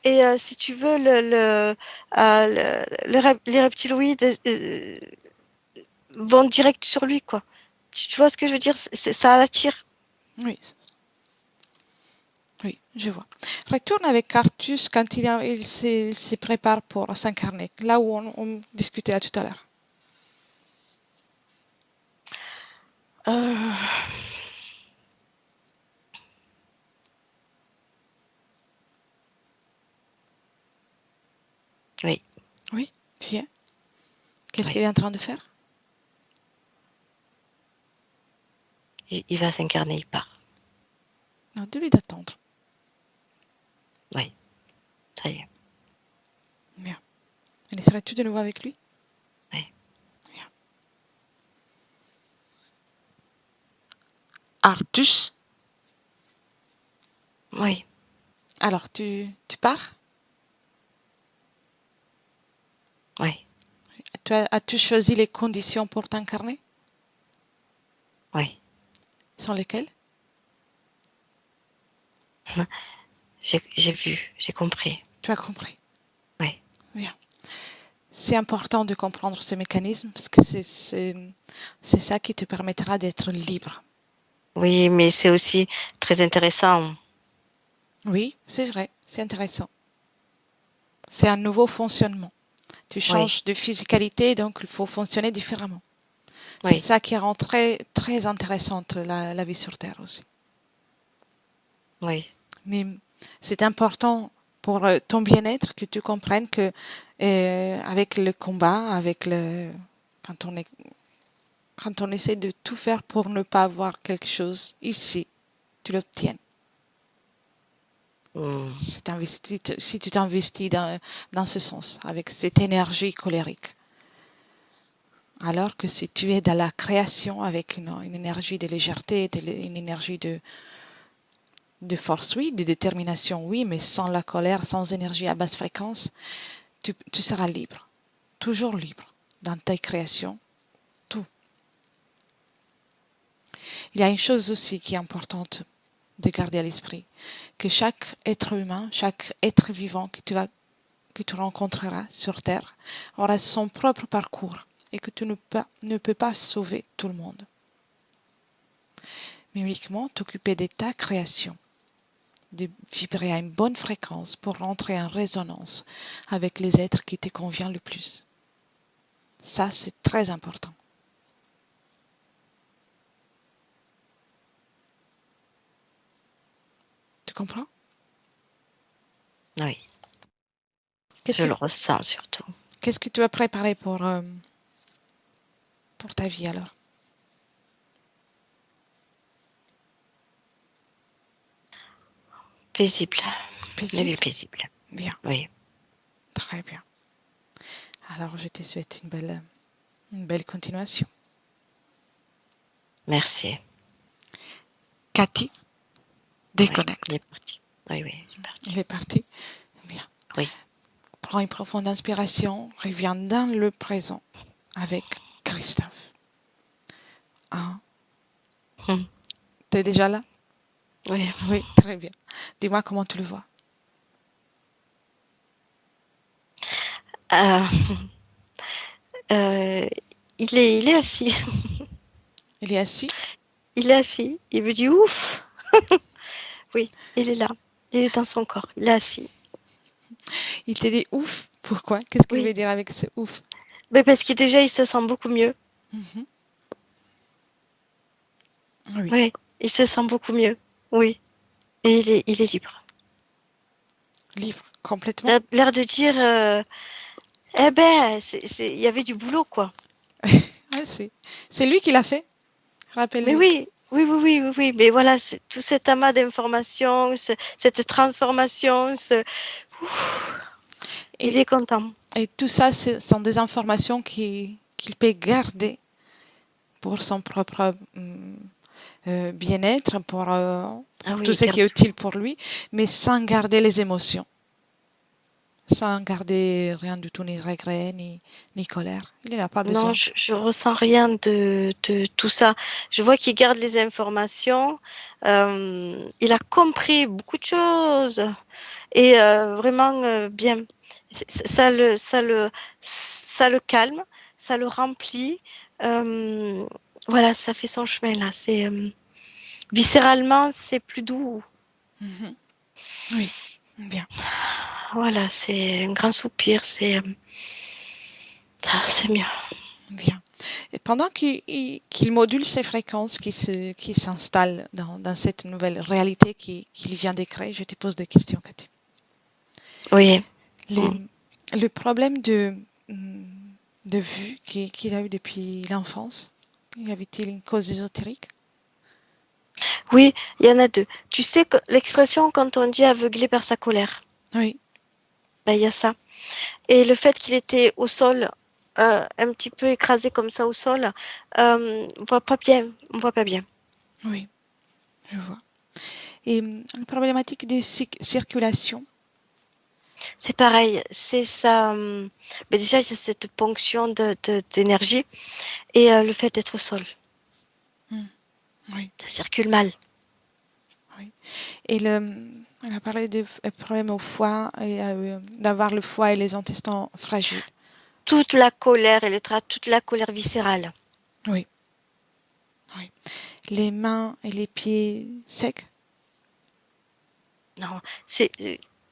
Et si tu veux, les reptiloïdes vont direct sur lui, quoi. Tu vois ce que je veux dire? Ça l'attire. Oui. Oui, je vois. Retourne avec Artus quand il se prépare pour s'incarner, là où on discutait tout à l'heure. Euh, Oui, Oui, tu y es. Qu'est-ce oui. qu'il est en train de faire? Il va s'incarner, il part. Non, de lui d'attendre. Oui, ça y est. Bien. Et serais-tu de nouveau avec lui? Oui. Bien. Artus, Oui, alors tu pars? oui, As-tu choisi les conditions pour t'incarner? oui. Sont lesquelles? J'ai vu, j'ai compris. Tu as compris. Oui, Bien. C'est important de comprendre ce mécanisme parce que c'est ça qui te permettra d'être libre. oui, mais c'est aussi très intéressant. Oui, c'est vrai, c'est intéressant. C'est un nouveau fonctionnement. Tu Oui, changes de physicalité, donc il faut fonctionner différemment. C'est oui, ça qui rend très, très intéressante la vie sur Terre aussi. oui, Mais c'est important pour ton bien-être que tu comprennes que avec le combat, quand quand on essaie de tout faire pour ne pas avoir quelque chose ici, tu l'obtiens. mm, Si tu t'investis dans ce sens, avec cette énergie colérique. Alors que si tu es dans la création avec une énergie de légèreté, une énergie de force, oui, de détermination, oui, mais sans la colère, sans énergie à basse fréquence, tu seras libre, toujours libre dans ta création, tout. Il y a une chose aussi qui est importante de garder à l'esprit, que chaque être humain, chaque être vivant que tu rencontreras sur Terre aura son propre parcours et que tu ne peux pas sauver tout le monde, mais uniquement t'occuper de ta création, de vibrer à une bonne fréquence pour rentrer en résonance avec les êtres qui te conviennent le plus. Ça, c'est très important. Tu comprends? oui. Qu'est-ce Je que, le ressens surtout. qu'est-ce que tu as préparé pour ta vie alors? Paisible. Une vie Paisible? paisible. Bien, Oui, très bien. Alors, je te souhaite une belle continuation. merci. Cathy, Oui, déconnecte. il est parti. Oui, oui, il est parti. Il est parti. Bien. Oui, Prends une profonde inspiration. Reviens dans le présent avec Christophe. Hein? hum, T'es déjà là? oui. Oui, très bien. Dis-moi comment tu le vois. Euh, euh, il est assis. Il est assis. Il est assis. Il me dit ouf. Oui, il est là. Il est dans son corps. Il est assis. Il t'a dit ouf. Pourquoi? Qu'est-ce qu'il Oui. veut dire avec ce ouf? Mais parce que déjà, il se sent beaucoup mieux. Mhm. Oui, Oui, il se sent beaucoup mieux. Oui. Et il est libre. libre, complètement. L'air de dire, eh ben, il y avait du boulot, quoi. Ouais, c'est lui qui l'a fait. Mais Rappelle-lui. oui, oui, oui, oui, oui, oui. Mais voilà, tout cet amas d'informations, cette transformation, Il Et, est content. et tout ça, ce sont des informations qu'il peut garder pour son propre bien-être, Ah pour oui, tout il ce qui garde est tout. utile pour lui, mais sans garder les émotions, sans garder rien du tout, ni regret, ni colère. Il n'a pas Non, besoin. je ressens rien de tout ça. Je vois qu'il garde les informations. Il a compris beaucoup de choses et vraiment bien. Ça le calme, ça le remplit. Euh, voilà, ça fait son chemin là. Viscéralement, c'est plus doux. Mhm. Oui, bien, Voilà, c'est un grand soupir. C'est mieux. bien. Et pendant qu'il module ses fréquences, qui s'installe dans cette nouvelle réalité qu'il vient de créer, je te pose des questions, Cathy. Oui. Les, Mm. le problème de vue qu'il a eu depuis l'enfance, y avait-il une cause ésotérique? Oui, il y en a deux. Tu sais que l'expression quand on dit aveuglé par sa colère, Oui, ben, il y a ça. Et le fait qu'il était au sol, un petit peu écrasé comme ça au sol, on voit pas bien. On voit pas bien. oui, je vois. Et la problématique de circulation, C'est pareil. C'est ça. Ben déjà, il y a cette ponction d'énergie et le fait d'être au sol, oui, ça circule mal. oui. Et elle a parlé de problèmes au foie et d'avoir le foie et les intestins fragiles. Toute la colère, toute la colère viscérale. Oui, oui. Les mains et les pieds secs. Non,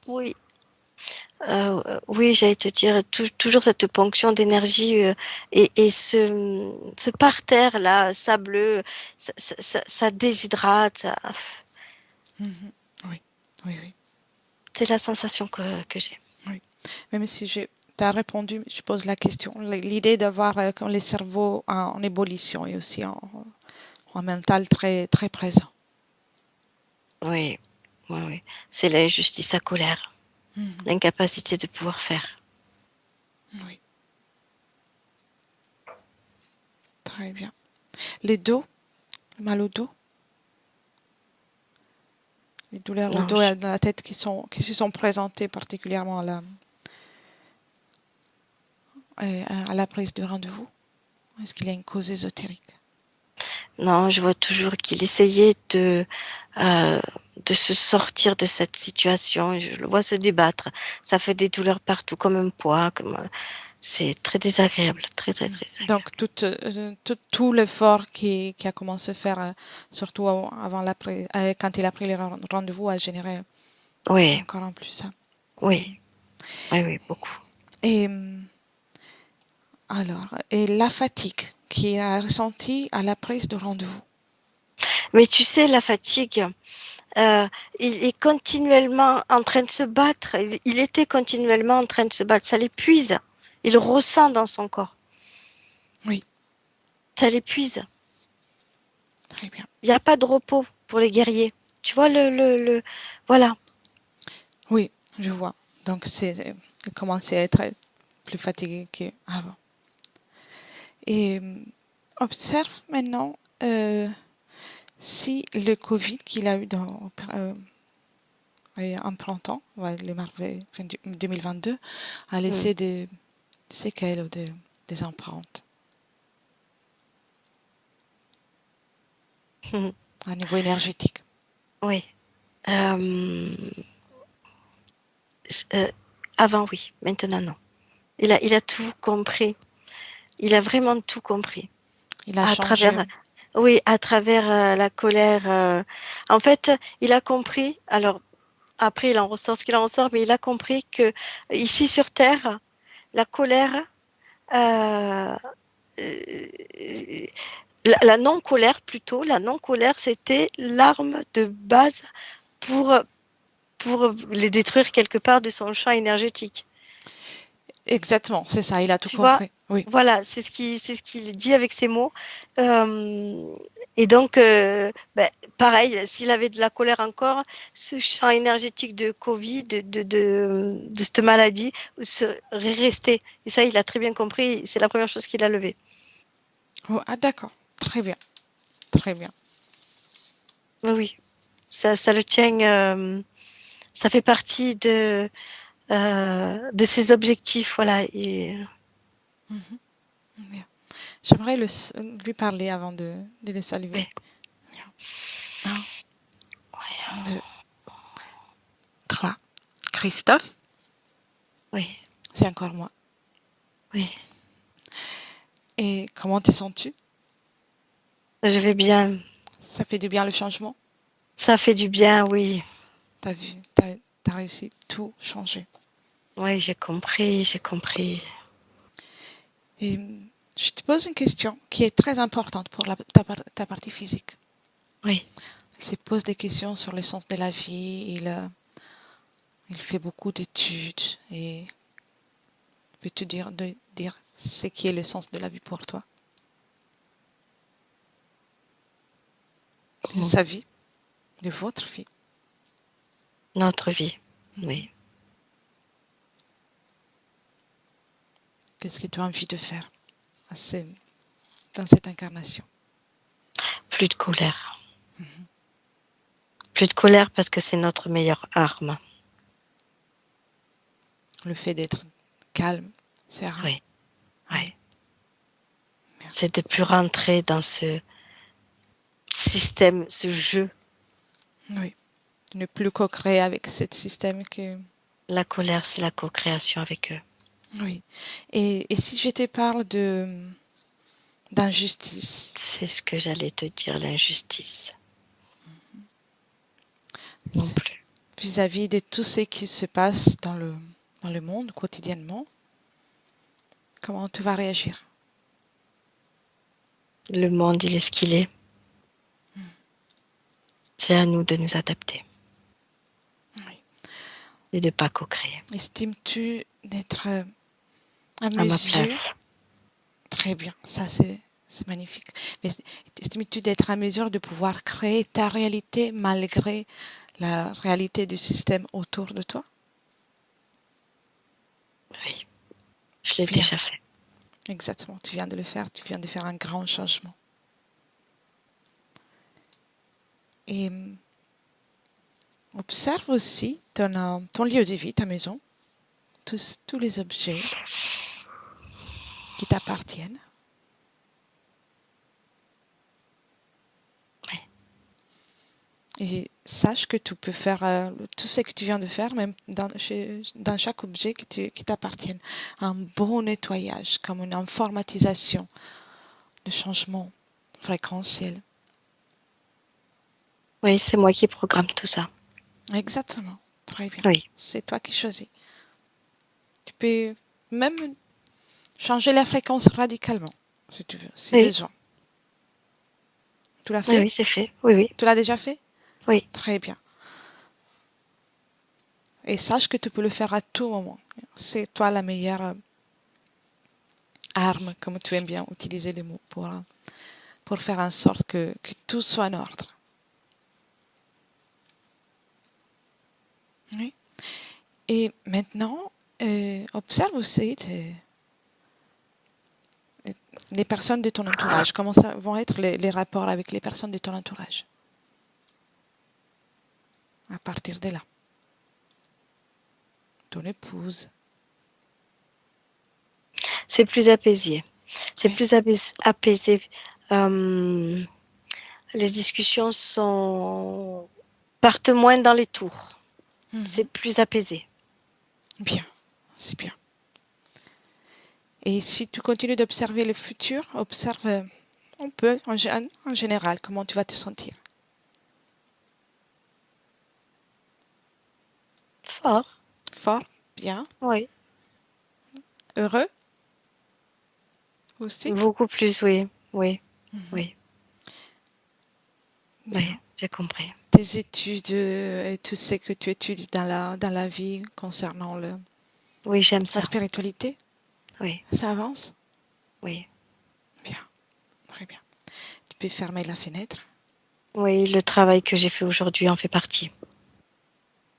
oui. Oui, j'allais te dire, toujours cette ponction d'énergie et ce parterre-là, sableux, ça déshydrate. Mhm. Oui, oui, oui, C'est la sensation que j'ai. oui. Même si tu as répondu, je pose la question. L'idée d'avoir comme les cerveaux en ébullition et aussi en mental très, très présent. Oui, oui, oui. C'est l'injustice, la colère, Mhm. l'incapacité de pouvoir faire. Oui, très bien. Le dos, le mal au dos, les douleurs au Non, dos et dans la tête qui se sont présentées particulièrement à la prise de rendez-vous. Est-ce qu'il y a une cause ésotérique? non, je vois toujours qu'il essayait euh, de se sortir de cette situation. Je le vois se débattre. Ça fait des douleurs partout, comme un poids, c'est très désagréable, très, très, très désagréable. Donc tout l'effort qui a commencé à faire, surtout avant quand il a pris le rendez-vous, a généré Oui, encore en plus ça. oui, oui, oui, beaucoup. Et et la fatigue qu'il a ressentie à la prise de rendez-vous. Mais tu sais, la fatigue, euh, il est continuellement en train de se battre. Il était continuellement en train de se battre. Ça l'épuise. Il le ressent dans son corps. Oui, Ça l'épuise. très bien. Il n'y a pas de repos pour les guerriers. Tu vois, voilà. Oui, je vois. Donc il commence à être plus fatigué qu'avant. Et observe maintenant si le Covid qu'il a eu en printemps, ouais, le mars 2022, a Mm. laissé des séquelles ou des empreintes à niveau énergétique. Oui. Euh, euh, avant, oui. Maintenant, non. Il a tout compris. Il a vraiment tout compris. Il a À changé. travers, oui, à travers la colère. En fait, il a compris. Alors, après, il en ressort ce qu'il en ressort, mais il a compris que ici sur Terre, la colère, euh, euh, la non-colère plutôt, la non-colère, c'était l'arme de base pour, pour les détruire quelque part de son champ énergétique. Exactement, c'est ça, il a tout Tu vois? compris. Oui, Voilà, c'est ce qu'il dit avec ses mots. Et donc, pareil, s'il avait de la colère encore, ce champ énergétique de Covid, de cette maladie, serait resté. Et ça, il a très bien compris. C'est la première chose qu'il a levée. oh, ah, d'accord, très bien, très bien. Oui, oui. Ça le tient. Ça fait partie de ses objectifs, voilà. Et Mhm, bien. J'aimerais lui parler avant de le saluer. ouais, Un, ouais, deux, trois. Christophe, oui, c'est encore moi. oui. Et comment te sens-tu? Je vais bien. Ça fait du bien le changement? Ça fait du bien, oui. T'as vu, t'as réussi tout changer. Oui, j'ai compris, j'ai compris. Et je te pose une question qui est très importante pour ta partie physique. Oui, Il se pose des questions sur le sens de la vie. Il fait beaucoup d'études. Et peux-tu dire ce qui est le sens de la vie pour toi? mm, Sa vie, de votre vie. notre vie, oui. Qu'est-ce que tu as envie de faire dans cette incarnation? Plus de colère. Plus de colère parce que c'est notre meilleure arme. Le fait d'être calme, c'est rare. Oui, oui. Bien. C'est de plus rentrer dans ce système, ce jeu. Oui. Ne plus co-créer avec ce système que... La colère, c'est la co-création avec eux. Oui. Et si je te parle d'injustice, C'est ce que j'allais te dire, l'injustice. Non plus. vis-à-vis de tout ce qui se passe dans le monde quotidiennement, comment tu vas réagir? Le monde, il est ce qu'il est. C'est à nous de nous adapter Oui. et de ne pas co-créer. Estimes-tu d'être à À ma mesure? place. Très bien, ça c'est magnifique. Mais estimes-tu d'être à mesure de pouvoir créer ta réalité malgré la réalité du système autour de toi? Oui, je l'ai Bien, déjà fait. exactement, tu viens de le faire, tu viens de faire un grand changement. Et observe aussi ton lieu de vie, ta maison, tous les objets qui t'appartiennent. Oui. Et sache que tu peux faire tout ce que tu viens de faire, même dans chaque objet qui t'appartienne. Un bon nettoyage, comme une informatisation de changement fréquentiel. Oui, c'est moi qui programme tout ça. Exactement. Très bien. Oui. C'est toi qui choisis. Tu peux même changer la fréquence radicalement, si tu veux, si Oui, besoin. Tu l'as oui, fait? oui, c'est fait. Oui, oui, Tu l'as déjà fait? oui. Très bien. Et sache que tu peux le faire à tout moment. C'est toi la meilleure arme, comme tu aimes bien utiliser les mots, pour faire en sorte que tout soit en ordre. Oui. Et maintenant, observe aussi les personnes de ton entourage. Comment ça vont être les rapports avec les personnes de ton entourage à partir de là? Ton épouse. C'est plus apaisé. C'est Oui. plus apaisé. Les discussions partent moins dans les tours. C'est Mhm. plus apaisé. Bien, c'est bien. Et si tu continues d'observer le futur, observe un peu en général comment tu vas te sentir. Fort. Fort, bien, Oui. heureux aussi. Beaucoup plus, oui. Oui. Mhm. Oui. Oui, Bien. j'ai compris. Tes études et tout ce que tu étudies dans la vie concernant Oui, j'aime La ça. spiritualité, Oui, ça avance? oui. Bien, très bien. Tu peux fermer la fenêtre? Oui, le travail que j'ai fait aujourd'hui en fait partie.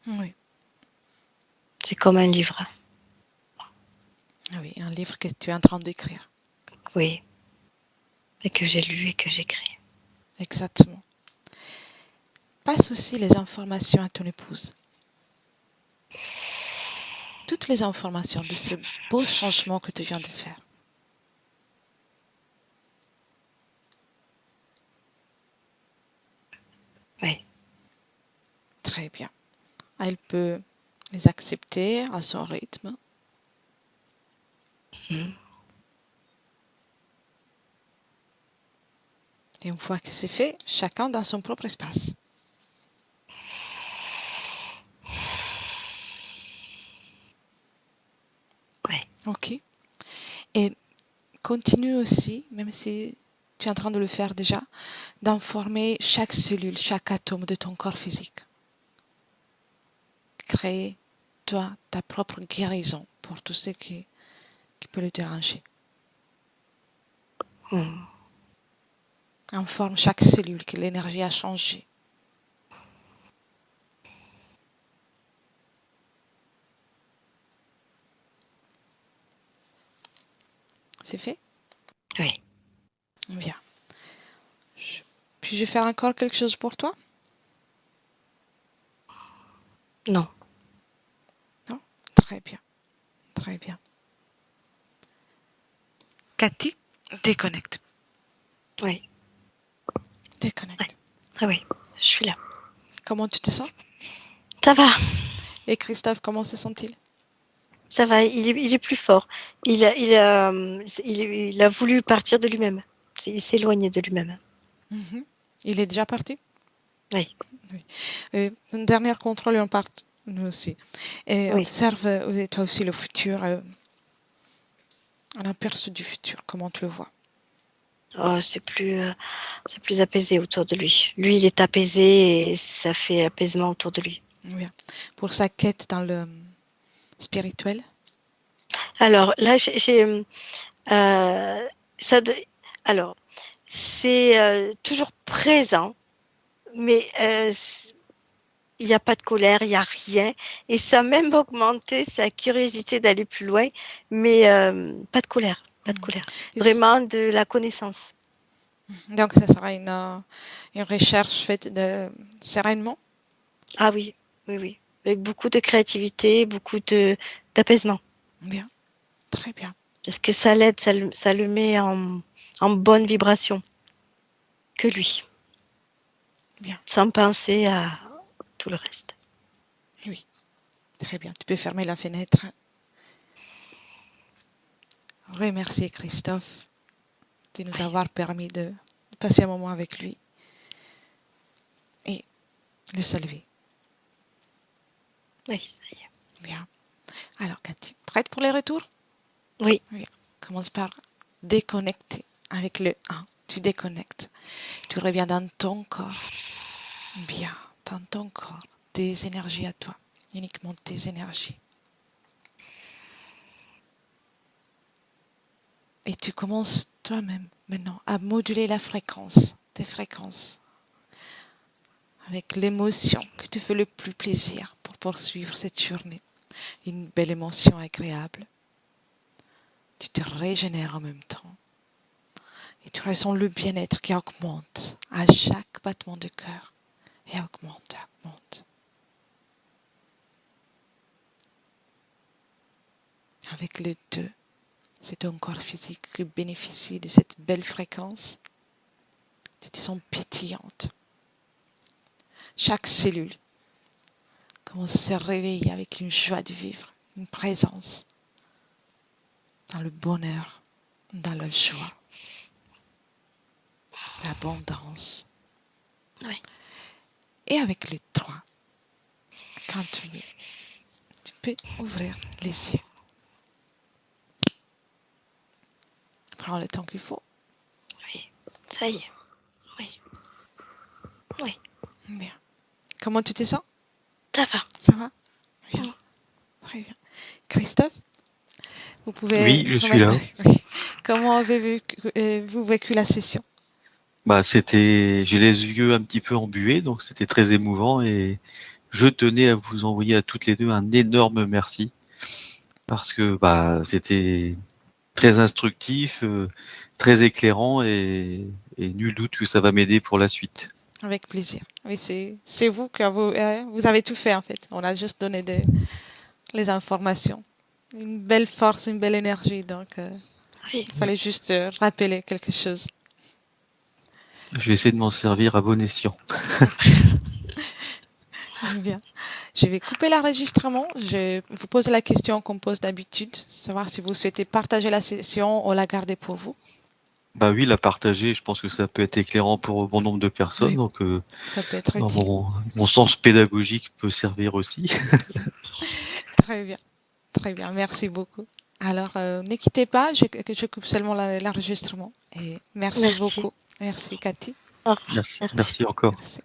Oui. C'est comme un livre. Oui, un livre que tu es en train d'écrire. Oui. Et que j'ai lu et que j'écris. Exactement. Passe aussi les informations à ton épouse. Toutes les informations de ce beau changement que tu viens de faire. Oui. Très bien. Elle peut les accepter à son rythme. Mhm. Et une fois que c'est fait, chacun dans son propre espace. Oui. Ok. Et continue aussi, même si tu es en train de le faire déjà, d'informer chaque cellule, chaque atome de ton corps physique. Créer, toi, ta propre guérison pour tout ce qui peut le déranger. Mhm. Informe chaque cellule que l'énergie a changé. C'est fait? Oui. Bien. Puis-je faire encore quelque chose pour toi? Non. Non? Très bien. Très bien. Cathy, déconnecte. Oui. Déconnecte. Ah oui. Je suis là. Comment tu te sens? Ça va. Et Christophe, comment se sent-il? Ça va. Il est plus fort. Il a voulu partir de lui-même. Il s'est éloigné de lui-même. Mhm. Il est déjà parti? Oui. Une dernière contrôle et on part, nous aussi. Et Oui. observe toi aussi le futur, un aperçu du futur, comment tu le vois. Oh, c'est plus apaisé autour de lui. Lui, il est apaisé et ça fait apaisement autour de lui. Bien. Pour sa quête dans le spirituel. Alors là, euh, ça. Alors, c'est toujours présent, mais il n'y a pas de colère, il n'y a rien. Et ça a même augmenté sa curiosité d'aller plus loin, mais pas de colère, pas de colère. Et Vraiment de la connaissance. donc, ça sera une recherche faite sereinement. Ah oui, oui, oui. Avec beaucoup de créativité, beaucoup d'apaisement. Bien, très bien. Parce que ça l'aide, ça le met en bonne vibration que lui, Bien, sans penser à tout le reste. oui, très bien. Tu peux fermer la fenêtre. Remercier Christophe de nous Oui, avoir permis de passer un moment avec lui et le saluer. oui, ça y est. Bien. Alors, Cathy, prête pour les retours? Oui, Bien. Commence par déconnecter avec le 1. Tu déconnectes. Tu reviens dans ton corps. Bien, dans ton corps. Tes énergies à toi. Uniquement tes énergies. Et tu commences toi-même maintenant à moduler la fréquence, tes fréquences, avec l'émotion qui te fait le plus plaisir pour poursuivre cette journée. Une belle émotion agréable. Tu te régénères en même temps. Et tu ressens le bien-être qui augmente à chaque battement de cœur. Et augmente, augmente. Avec le 2, c'est ton corps physique qui bénéficie de cette belle fréquence. Tu te sens pétillante. Chaque cellule commence à se réveiller avec une joie de vivre, une présence dans le bonheur, dans la joie, l'abondance. oui. Et avec le 3, quand tu veux, tu peux ouvrir les yeux. Prends le temps qu'il faut. Oui, ça y est. Oui, oui, Bien. Comment tu te sens? ça va. Ça va? Bien. Oui. Très bien. Christophe, vous pouvez... Oui, je suis là. Oui. Comment avez-vous vécu la session? J'ai les yeux un petit peu embués, donc c'était très émouvant et je tenais à vous envoyer à toutes les deux un énorme merci parce que c'était très instructif, très éclairant et nul doute que ça va m'aider pour la suite. Avec plaisir. Oui, c'est vous vous avez tout fait en fait. On a juste donné les informations. Une belle force, une belle énergie. Donc, Oui. il fallait juste rappeler quelque chose. Je vais essayer de m'en servir à bon escient. Bien. Je vais couper l'enregistrement. Je vous pose la question qu'on pose d'habitude, savoir si vous souhaitez partager la session ou la garder pour vous. Bah oui, la partager, je pense que ça peut être éclairant pour bon nombre de personnes, Oui. donc Ça peut être utile. mon sens pédagogique peut servir aussi. Très bien. Très bien. Merci beaucoup. Alors, ne quittez pas, je coupe seulement l'enregistrement. Et merci beaucoup. Merci, Cathy. Merci encore. Merci.